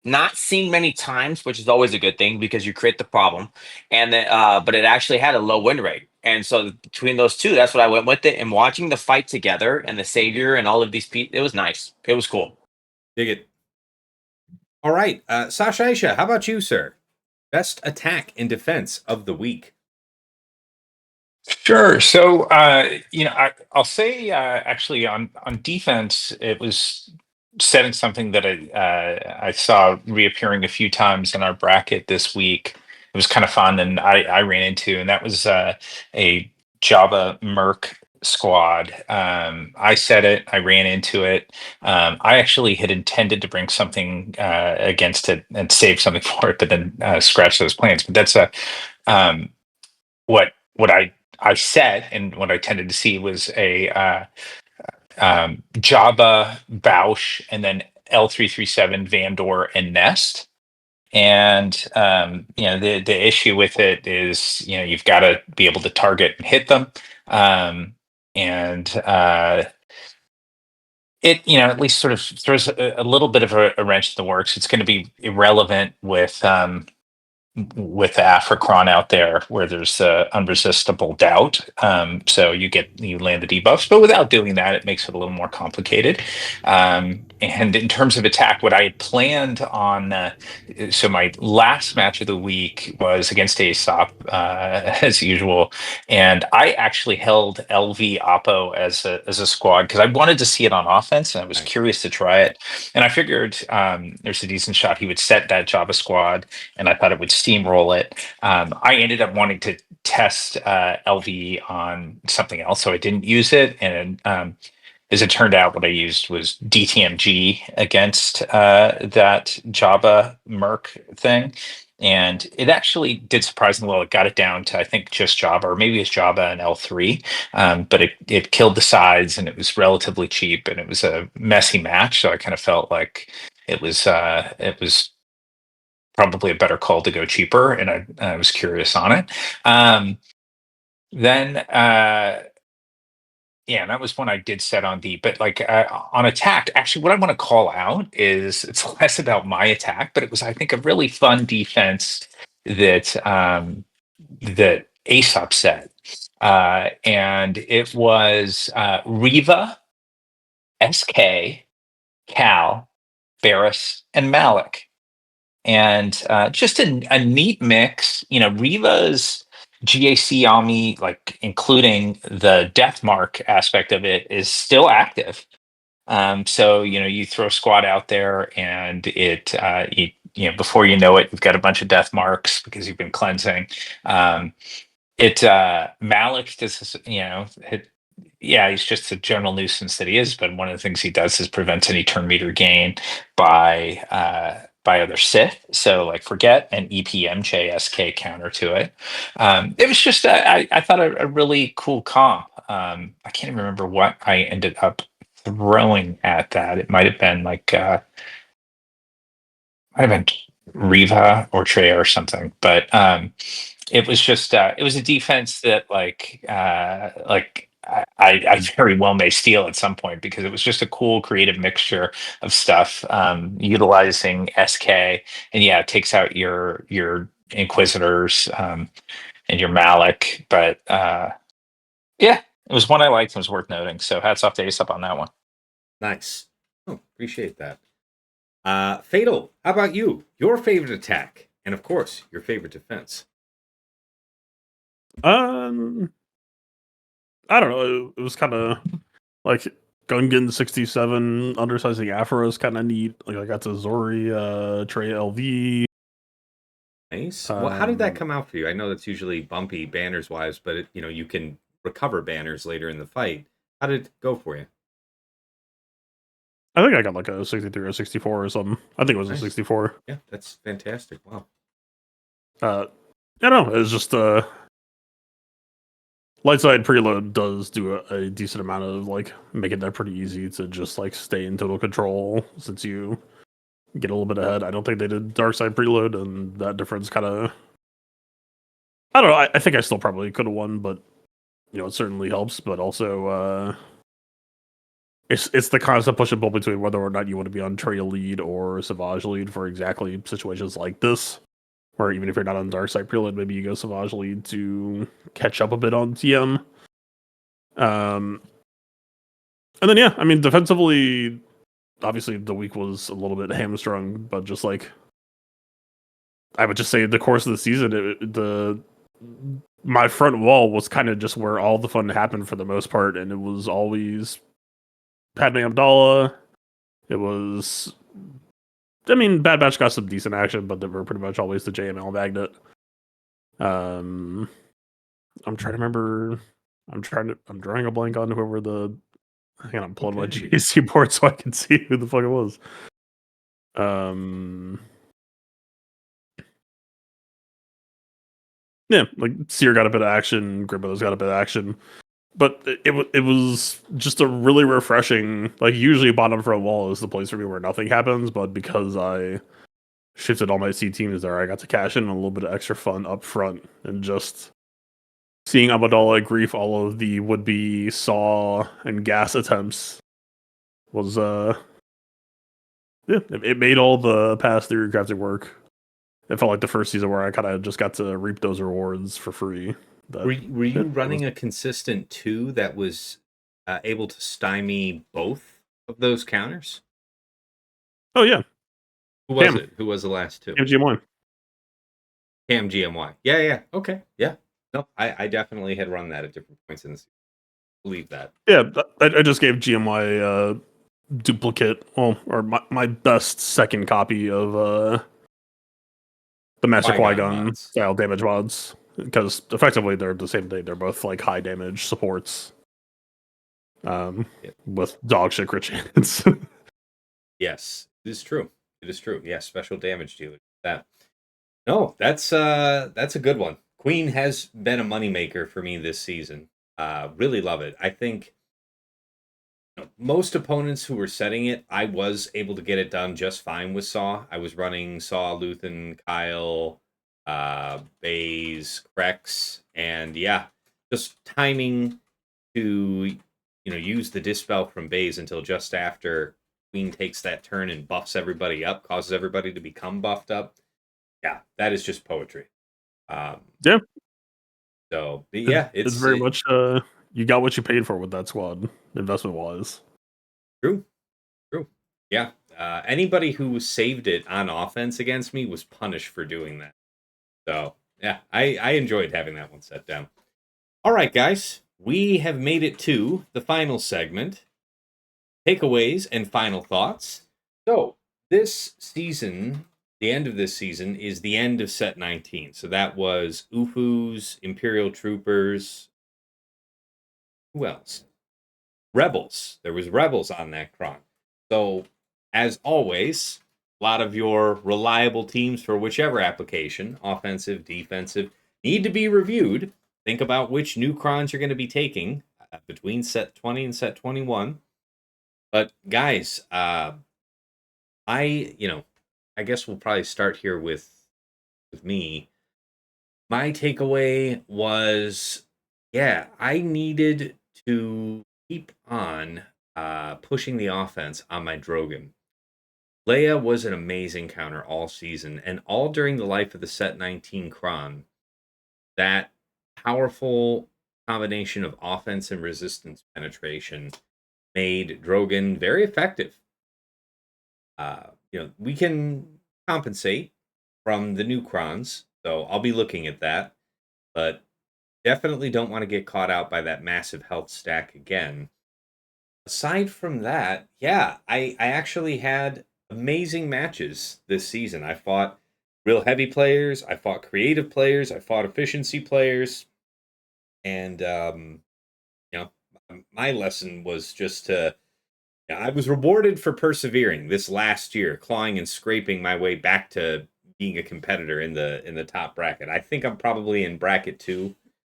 not seen many times, which is always a good thing because you create the problem. And then but it actually had a low win rate. And so between those two, that's what I went with it. And watching the fight together and the Savior and all of these people, it was nice. It was cool. Dig it. All right, Sasha Aisha, how about you, sir? Best attack and defense of the week. Sure. So, I'll say actually on defense, it was setting something that I saw reappearing a few times in our bracket this week. It was kind of fun, and I ran into, and that was a Java Merc squad. I said it, I ran into it. I actually had intended to bring something against it and save something for it, but then scratch those plans. But that's um, what I said, and what I tended to see was a Java, Bausch, and then L337, Vandor, and Nest. And the issue with it is you've got to be able to target and hit them, and it at least sort of throws a little bit of a wrench in the works. It's going to be irrelevant with the Africron out there where there's unresistible doubt. So you land the debuffs, but without doing that, it makes it a little more complicated. And in terms of attack, what I had planned on, so my last match of the week was against Aesop, as usual, and I actually held LV Oppo as a squad because I wanted to see it on offense, and I was curious to try it. And I figured there's a decent shot he would set that Java squad, and I thought it would steamroll it. I ended up wanting to test LV on something else, so I didn't use it. And as it turned out, what I used was DTMG against that Java Merc thing. And it actually did surprisingly well. It got it down to, I think, just Java, or maybe it's Java and L3. But it killed the sides, and it was relatively cheap, and it was a messy match. So I kind of felt like it was probably a better call to go cheaper, and I was curious on it. Then yeah, and that was one I did set on D. But like on attack, actually, what I want to call out is it's less about my attack, but it was, I think, a really fun defense that that Aesop set, and it was Riva, SK, Cal, Barris, and Malik. And just a neat mix. Riva's GAC Ami, like including the death mark aspect of it, is still active. So you throw a squad out there, and it before you know it, you've got a bunch of death marks because you've been cleansing. It Malik does yeah, he's just a general nuisance that he is. But one of the things he does is prevents any turn meter gain by other Sith. So like forget an EPMJSK counter to it. It was just I thought a really cool comp. I can't even remember what I ended up throwing at that. It might have been like might have been Riva or Trey or something. But it was just it was a defense that I very well may steal at some point, because it was just a cool creative mixture of stuff, utilizing SK, and yeah, it takes out your Inquisitors and your Malik. But yeah, it was one I liked and was worth noting. So hats off to Aesop on that one. Nice. Oh, appreciate that. Fatal, how about you? Your favorite attack, and of course, your favorite defense. I don't know. It was kind of like Gungan 67 undersizing Afro is kind of neat. Like I got to Zori, Trey LV. Nice. Well, how did that come out for you? I know that's usually bumpy banners wise, but you can recover banners later in the fight. How did it go for you? I think I got like a 63 or 64 or something. I think it was Nice. a 64. Yeah, that's fantastic. Wow. I don't know. It's just light side preload does do a decent amount of like making that pretty easy to just like stay in total control since you get a little bit ahead. I don't think they did dark side preload, and that difference kind of, I don't know. I think I still probably could have won, but it certainly helps. But also, it's the constant push and pull between whether or not you want to be on Trey lead or Savage lead for exactly situations like this. Or even if you're not on dark side preload, maybe you go Savage lead to catch up a bit on TM. And then yeah, I mean defensively, obviously the week was a little bit hamstrung, but just like I would just say the course of the season, my front wall was kind of just where all the fun happened for the most part, and it was always Padme Abdallah It was, I mean, Bad Batch got some decent action, but they were pretty much always the JML magnet. I'm trying to remember. I'm drawing a blank on whoever the. Hang on, I'm pulling my GAC board so I can see who the fuck it was. Yeah, like Seer got a bit of action, Gribbo's got a bit of action, but it was just a really refreshing. Like usually, bottom front wall is the place for me where nothing happens, but because I shifted all my C teams there, I got to cash in a little bit of extra fun up front, and just seeing Amidala grief all of the would-be saw and gas attempts was yeah, it made all the past theory crafting work. It felt like the first season where I kind of just got to reap those rewards for free. Were you running a consistent 2 that was able to stymie both of those counters? Oh yeah. Who was it? Who was the last 2? GMY. Cam GMY. Yeah. Okay. Yeah. No, I definitely had run that at different points in the season. Believe that. Yeah, I just gave GMY duplicate, or my best second copy of the Master Qui-Gon style damage mods, because effectively they're the same thing. They're both like high damage supports, with dog shit crit chance. Yes, it is true. It is true. Yeah, special damage dealer. That. No, that's a good one. Queen has been a moneymaker for me this season. Really love it. I think most opponents who were setting it, I was able to get it done just fine with Saw. I was running Saw, Luthen, Kyle, Baze, Krex, and yeah, just timing to use the Dispel from Baze until just after Queen takes that turn and buffs everybody up, causes everybody to become buffed up. Yeah, that is just poetry. Yeah. So yeah, it's very much you got what you paid for with that squad, investment wise. True. Yeah. Anybody who saved it on offense against me was punished for doing that. So yeah, I enjoyed having that one set down. All right, guys, we have made it to the final segment. Takeaways and final thoughts. So this season, the end of this season, is the end of set 19. So that was Ufus, Imperial Troopers. Who else? Rebels. There was Rebels on that cron. So, as always, a lot of your reliable teams for whichever application, offensive, defensive, need to be reviewed. Think about which new crons you're going to be taking between set 20 and set 21. But guys, I guess we'll probably start here with me. My takeaway was, yeah, I needed to keep on pushing the offense on my Drogon. Leia was an amazing counter all season, and all during the life of the set 19 Cron. That powerful combination of offense and resistance penetration made Drogon very effective. We can compensate from the new Crons, so I'll be looking at that, but definitely don't want to get caught out by that massive health stack again. Aside from that, yeah, I actually had amazing matches this season. I fought real heavy players, I fought creative players, I fought efficiency players, and my lesson was just to. I was rewarded for persevering this last year, clawing and scraping my way back to being a competitor in the top bracket. I think I'm probably in bracket 2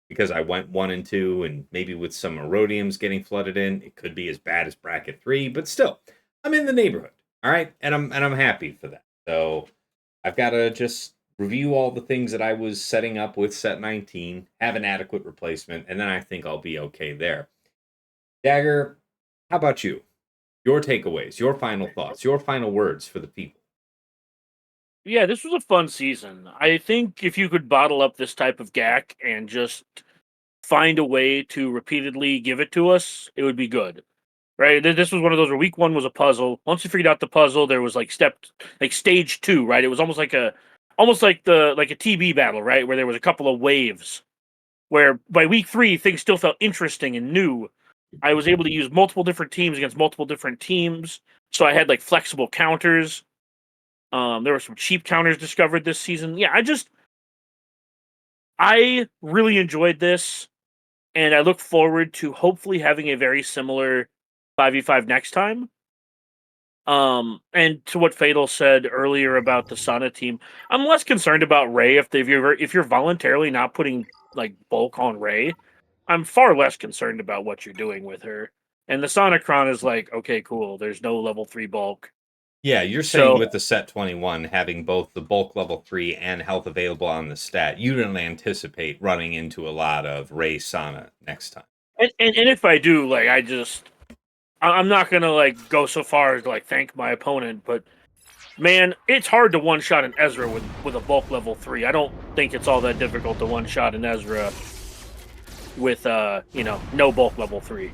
because I went 1 and 2, and maybe with some Erodiums getting flooded in, it could be as bad as bracket 3, but still, I'm in the neighborhood. All right, and I'm happy for that. So I've got to just review all the things that I was setting up with set 19, have an adequate replacement, and then I think I'll be okay there. Dagger, how about you? Your takeaways, your final thoughts, your final words for the people. Yeah, this was a fun season. I think if you could bottle up this type of GAC and just find a way to repeatedly give it to us, it would be good. Right? This was one of those where week 1 was a puzzle. Once you figured out the puzzle, there was like stage 2, right? It was almost like a TB battle, right? Where there was a couple of waves. Where by week 3 things still felt interesting and new, I was able to use multiple different teams against multiple different teams. So I had like flexible counters. There were some cheap counters discovered this season. Yeah, I really enjoyed this, and I look forward to hopefully having a very similar 5v5 next time. And to what Fatal said earlier about the Sana team, I'm less concerned about Ray if you're voluntarily not putting like bulk on Ray. I'm far less concerned about what you're doing with her. And the Sonicron is like, okay, cool. There's no level 3 bulk. Yeah, you're saying So with the set 21 having both the bulk level 3 and health available on the stat, you didn't anticipate running into a lot of Ray Sana next time. and if I do, like I'm not gonna like go so far as to like thank my opponent, but man, it's hard to one shot an Ezra with a bulk level 3. I don't think it's all that difficult to one shot an Ezra with no bulk level 3.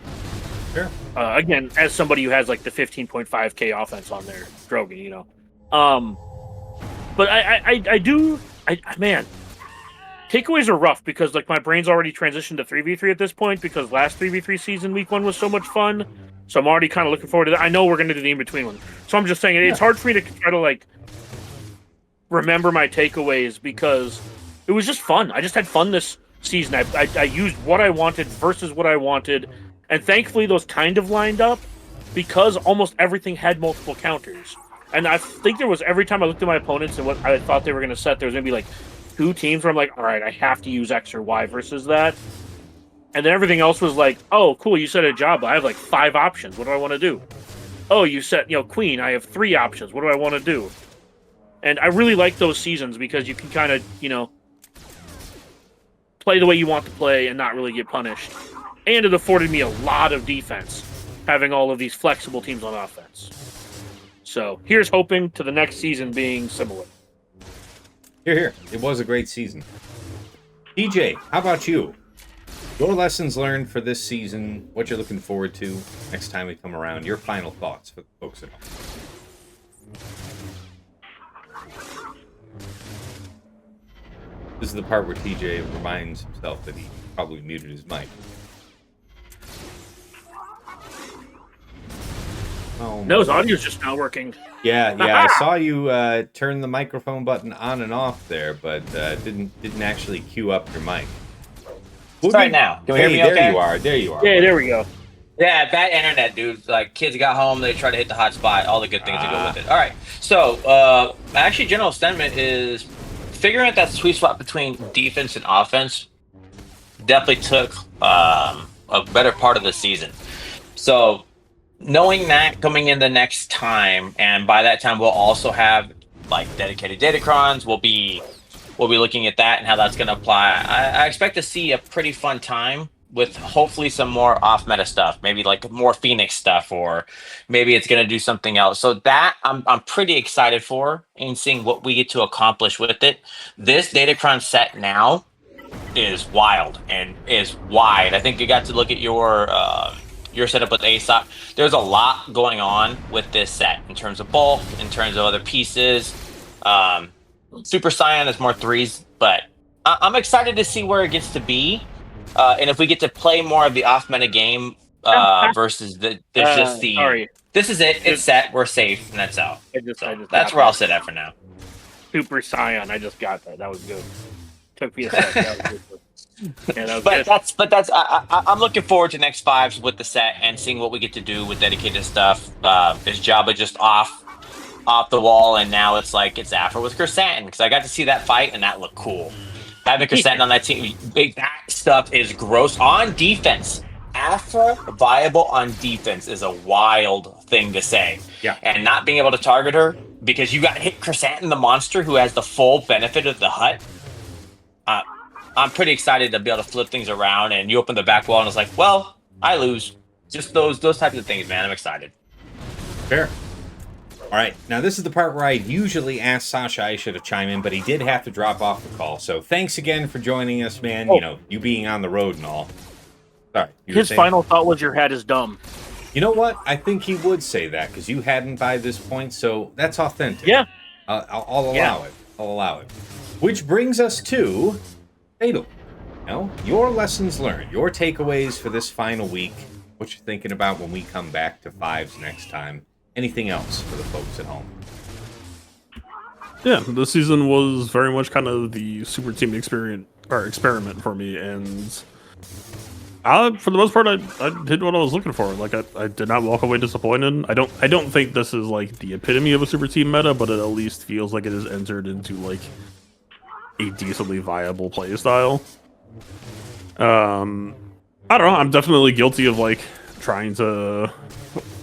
Sure. Again, as somebody who has like the 15.5k offense on their Drogon, but man, takeaways are rough because like my brain's already transitioned to 3v3 at this point because last 3v3 season week 1 was so much fun. So I'm already kind of looking forward to that. I know we're going to do the in-between one. So I'm just saying it's hard for me to try to like remember my takeaways because it was just fun. I just had fun this season. I used what I wanted versus what I wanted. And thankfully those kind of lined up because almost everything had multiple counters. And I think there was every time I looked at my opponents and what I thought they were going to set, there was going to be like 2 teams where I'm like, all right, I have to use X or Y versus that. And then everything else was like, oh, cool, you set a job. I have like 5 options. What do I want to do? Oh, you set, Queen. I have 3 options. What do I want to do? And I really like those seasons because you can kind of, play the way you want to play and not really get punished. And it afforded me a lot of defense, having all of these flexible teams on offense. So here's hoping to the next season being similar. Here. It was a great season. DJ, how about you? Your lessons learned for this season, what you're looking forward to next time we come around, your final thoughts for the folks at home. This is the part where TJ reminds himself that he probably muted his mic. Oh, No, his audio's just not working. Yeah, I saw you turn the microphone button on and off there, but didn't actually cue up your mic. Try it now. Can we hear me okay? There you are. Yeah, there we go. Yeah, bad internet, dude. Like, kids got home, they try to hit the hotspot, all the good things that go with it. All right. So, actually, general sentiment is figuring out that sweet spot between defense and offense definitely took a better part of the season. So, knowing that coming in the next time, and by that time, we'll also have, like, dedicated datacrons. We'll be looking at that and how that's going to apply. I expect to see a pretty fun time with hopefully some more off-meta stuff, maybe like more Phoenix stuff, or maybe it's going to do something else. So that I'm pretty excited for and seeing what we get to accomplish with it. This Datacron set now is wild and is wide. I think you got to look at your setup with ASOP. There's a lot going on with this set in terms of bulk, in terms of other pieces. Super Saiyan is more 3s, but I'm excited to see where it gets to be. And if we get to play more of the off-meta game versus there's just the... Sorry. This is it. It's set. We're safe, and that's out. That's where I'll sit at for now. Super Saiyan. I just got that. That was good. Took me a sec. That was good. Yeah, that was But I'm looking forward to next 5s with the set and seeing what we get to do with dedicated stuff. Is Jabba just off the wall, and now it's like it's Afra with Kersantin, because I got to see that fight and that looked cool. Having Kersantin on that team, that stuff is gross. On defense, Afra viable on defense is a wild thing to say. Yeah. And not being able to target her because you got hit Kersantin, the monster who has the full benefit of the hut. I'm pretty excited to be able to flip things around, and you open the back wall and it's like, well, I lose. Just those types of things, man. I'm excited. Fair. All right, now this is the part where I usually ask Sasha Aisha to chime in, but he did have to drop off the call. So thanks again for joining us, man. Oh. You being on the road and all. Sorry. his final thought was your hat is dumb. You know what? I think he would say that because you hadn't by this point, so that's authentic. Yeah. I'll allow it. I'll allow it. Which brings us to Fatal. Your lessons learned, your takeaways for this final week. what you're thinking about when we come back to fives next time. Anything else for the folks at home? Yeah, this season was very much kind of the super team experiment for me, and for the most part, I did what I was looking for. Like, I did not walk away disappointed. I don't think this is like the epitome of a super team meta, but it at least feels like it has entered into like a decently viable play style. I don't know. I'm definitely guilty of like trying to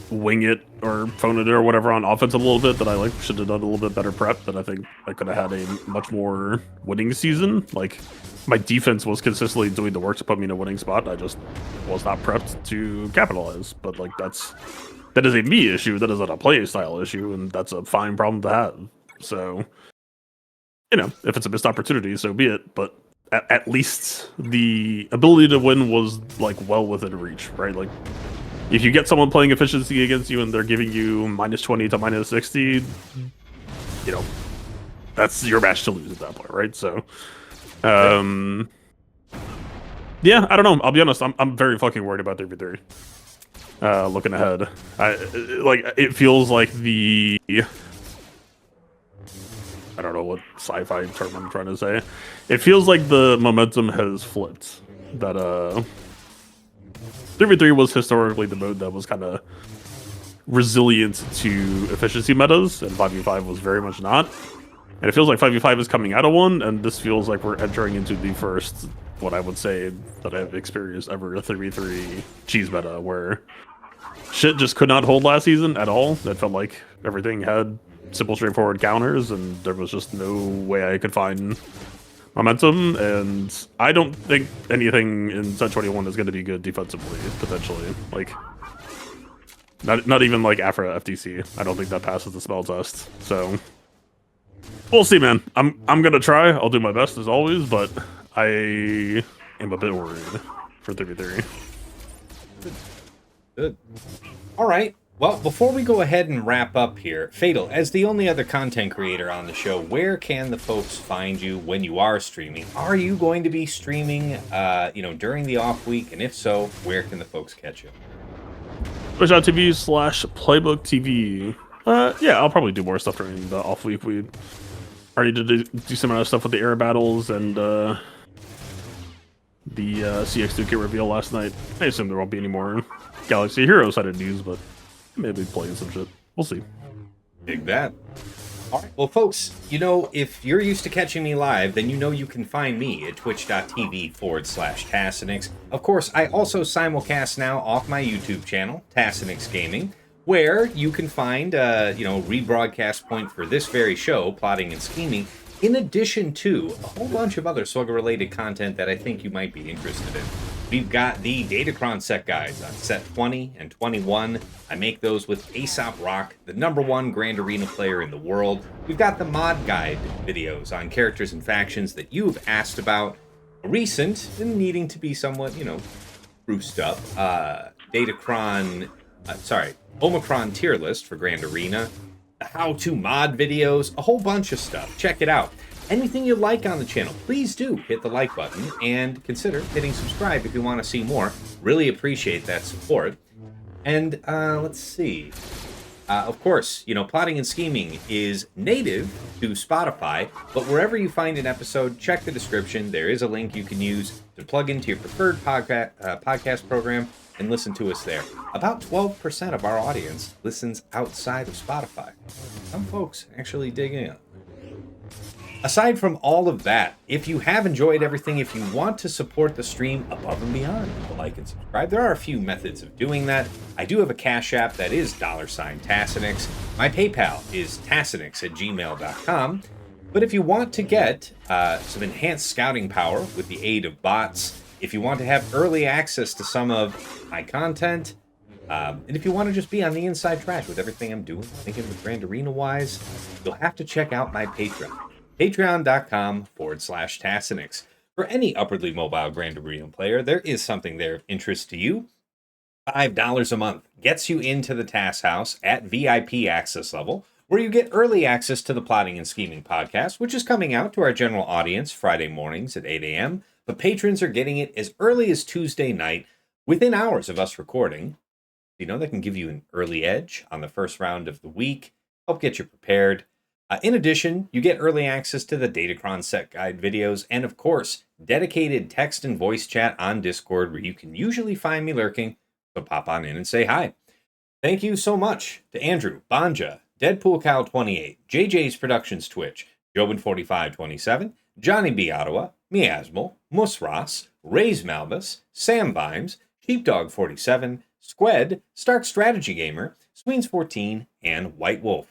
wing it or phone it or whatever on offense a little bit. That I like should have done a little bit better prep. That I think I could have had a much more winning season. Like, my defense was consistently doing the work to put me in a winning spot. I just was not prepped to capitalize. But like that is a me issue. That is not a play style issue, and that's a fine problem to have. So, you know, if it's a missed opportunity, so be it. But at least the ability to win was like well within reach, right? Like, if you get someone playing efficiency against you and they're giving you -20 to -60, you know, that's your match to lose at that point, right? So, yeah, I don't know. I'll be honest. I'm very fucking worried about 3v3. Looking ahead, it feels like I don't know what sci-fi term I'm trying to say. It feels like the momentum has flipped. That 3v3 was historically the mode that was kind of resilient to efficiency metas, and 5v5 was very much not. And it feels like 5v5 is coming out of one, and this feels like we're entering into the first, what I would say that I've experienced ever, a 3v3 cheese meta, where shit just could not hold last season at all. It felt like everything had simple, straightforward counters, and there was just no way I could find momentum, and I don't think anything in Set 21 is going to be good defensively, potentially. Like, not even like Afro FTC. I don't think that passes the spell test. So we'll see, man. I'm gonna try. I'll do my best as always, but I am a bit worried for 3v3. Good. All right. Well, before we go ahead and wrap up here, Fatal, as the only other content creator on the show, where can the folks find you when you are streaming? Are you going to be streaming, during the off week? And if so, where can the folks catch you? Twitch.tv/PlaybookTV. Yeah, I'll probably do more stuff during the off week. We already did do some other stuff with the air battles and the CX2K reveal last night. I assume there won't be any more Galaxy Heroes sided news, but maybe playing some shit. We'll see. Dig that. All right. Well, folks, if you're used to catching me live, then you can find me at twitch.tv/Tassinix. Of course, I also simulcast now off my YouTube channel, Tassinix Gaming, where you can find, rebroadcast point for this very show, Plotting and Scheming, in addition to a whole bunch of other Soga-related content that I think you might be interested in. We've got the Datacron set guides on set 20 and 21. I make those with Aesop Rock, the #1 Grand Arena player in the world. We've got the mod guide videos on characters and factions that you've asked about. Recent and needing to be somewhat, spruced up. Omicron tier list for Grand Arena. The how-to mod videos, a whole bunch of stuff. Check it out. Anything you like on the channel, please do hit the like button and consider hitting subscribe if you want to see more. Really appreciate that support. And let's see. Of course, Plotting and Scheming is native to Spotify, but wherever you find an episode, check the description. There is a link you can use to plug into your preferred podcast program and listen to us there. About 12% of our audience listens outside of Spotify. Some folks actually dig in. Aside from all of that, if you have enjoyed everything, if you want to support the stream above and beyond the like and subscribe, there are a few methods of doing that. I do have a Cash App that is $Tassinix. My PayPal is tassinix@gmail.com. But if you want to get some enhanced scouting power with the aid of bots, if you want to have early access to some of my content, and if you want to just be on the inside track with everything I'm doing, thinking with Grand Arena-wise, you'll have to check out my Patreon. Patreon.com/Tassinix. For any upwardly mobile Grand Arena player, there is something there of interest to you. $5 a month gets you into the Tass House at VIP access level, where you get early access to the Plotting and Scheming podcast, which is coming out to our general audience Friday mornings at 8 a.m. But patrons are getting it as early as Tuesday night, within hours of us recording. That can give you an early edge on the first round of the week, help get you prepared. In addition, you get early access to the Datacron set guide videos, and of course, dedicated text and voice chat on Discord, where you can usually find me lurking, so pop on in and say hi. Thank you so much to Andrew, Banja, Deadpool Cow 28, JJ's Productions Twitch, Jobin4527, Johnny B. Ottawa, Miasmal, Musras, Rays Malbus, Sam Vimes, Sheepdog 47, Squed, Stark Strategy Gamer, Sweens 14, and White Wolf.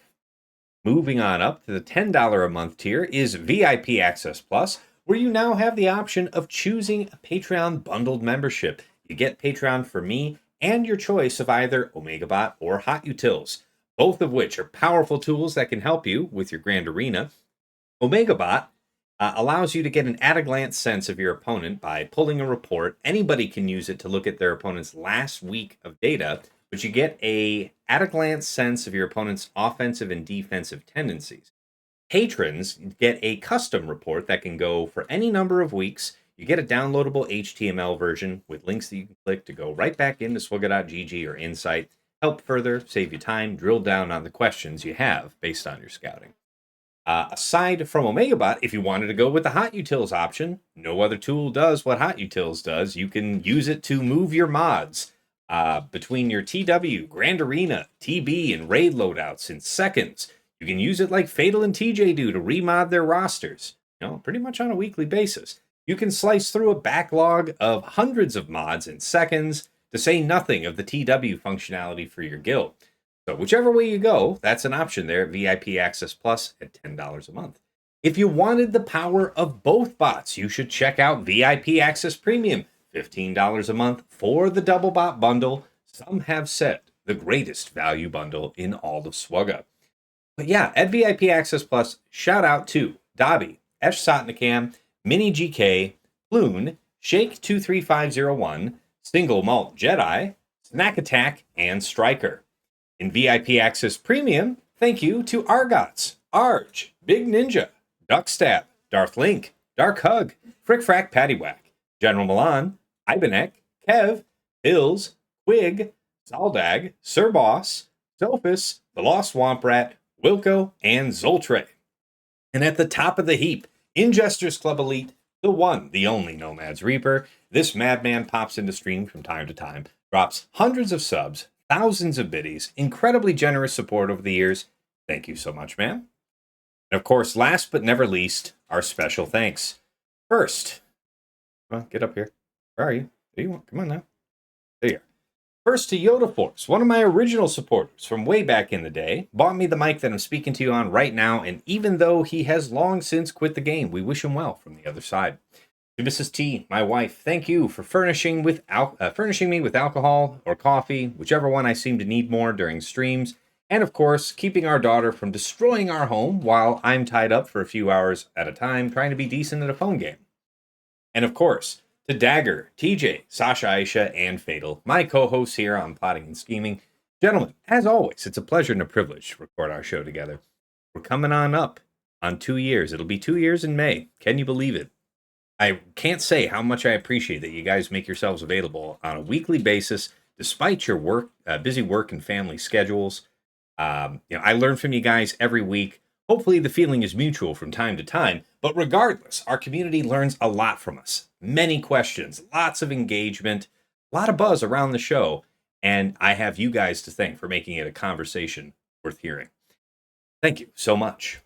Moving on up to the $10 a month tier is VIP Access Plus, where you now have the option of choosing a Patreon bundled membership. You get Patreon for me and your choice of either OmegaBot or Hot Utils, both of which are powerful tools that can help you with your Grand Arena. OmegaBot allows you to get an at-a-glance sense of your opponent by pulling a report. Anybody can use it to look at their opponent's last week of data, but you get a at-a-glance sense of your opponent's offensive and defensive tendencies. Patrons get a custom report that can go for any number of weeks. You get a downloadable HTML version with links that you can click to go right back into Swugga.gg or Insight, help further save you time, drill down on the questions you have based on your scouting. Aside from OmegaBot, if you wanted to go with the Hot Utils option, no other tool does what Hot Utils does. You can use it to move your mods between your TW, Grand Arena, TB, and Raid loadouts in seconds. You can use it like Fatal and TJ do to remod their rosters, pretty much on a weekly basis. You can slice through a backlog of hundreds of mods in seconds, to say nothing of the TW functionality for your guild. So whichever way you go, that's an option there at VIP Access Plus at $10 a month. If you wanted the power of both bots, you should check out VIP Access Premium, $15 a month for the double bot bundle. Some have said the greatest value bundle in all of Swugga. But yeah, at VIP Access Plus, shout out to Dobby, Esh Sotnikam, Mini GK, Loon, Shake23501, Single Malt Jedi, Snack Attack, and Striker. In VIP Access Premium, thank you to Argots, Arj, Big Ninja, Duckstab, Darth Link, Dark Hug, Frick Frack Paddywhack, General Milan, Ibanek, Kev, Hills, Quig, Zaldag, Sir Boss, Sophus, The Lost Swamp Rat, Wilco, and Zoltre. And at the top of the heap, Ingesters Club Elite, the one, the only Nomad's Reaper. This madman pops into stream from time to time, drops hundreds of subs, thousands of biddies, incredibly generous support over the years. Thank you so much, man. And of course, last but never least, our special thanks. First, get up here. Where are you? There you are. Come on now. There you are. First to Yoda Force, one of my original supporters from way back in the day, bought me the mic that I'm speaking to you on right now, and even though he has long since quit the game, we wish him well from the other side. To Mrs. T, my wife, thank you for furnishing me with alcohol or coffee, whichever one I seem to need more during streams, and of course, keeping our daughter from destroying our home while I'm tied up for a few hours at a time trying to be decent at a phone game. And of course, to Dagger, TJ, Sasha Aisha, and Fatal, my co-hosts here on Plotting and Scheming. Gentlemen, as always, it's a pleasure and a privilege to record our show together. We're coming on up on 2 years. It'll be 2 years in May. Can you believe it? I can't say how much I appreciate that you guys make yourselves available on a weekly basis, despite your busy work and family schedules. I learn from you guys every week. Hopefully the feeling is mutual from time to time, but regardless, our community learns a lot from us. Many questions, lots of engagement, a lot of buzz around the show, and I have you guys to thank for making it a conversation worth hearing. Thank you so much.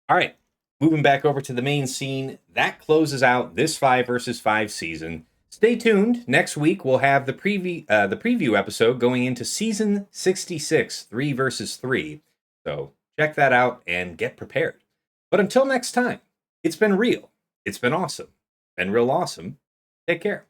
All right, moving back over to the main scene, that closes out this 5 versus 5 season. Stay tuned. Next week, we'll have the preview episode going into season 66, 3 versus 3. So check that out and get prepared. But until next time, it's been real. It's been awesome. Been real awesome. Take care.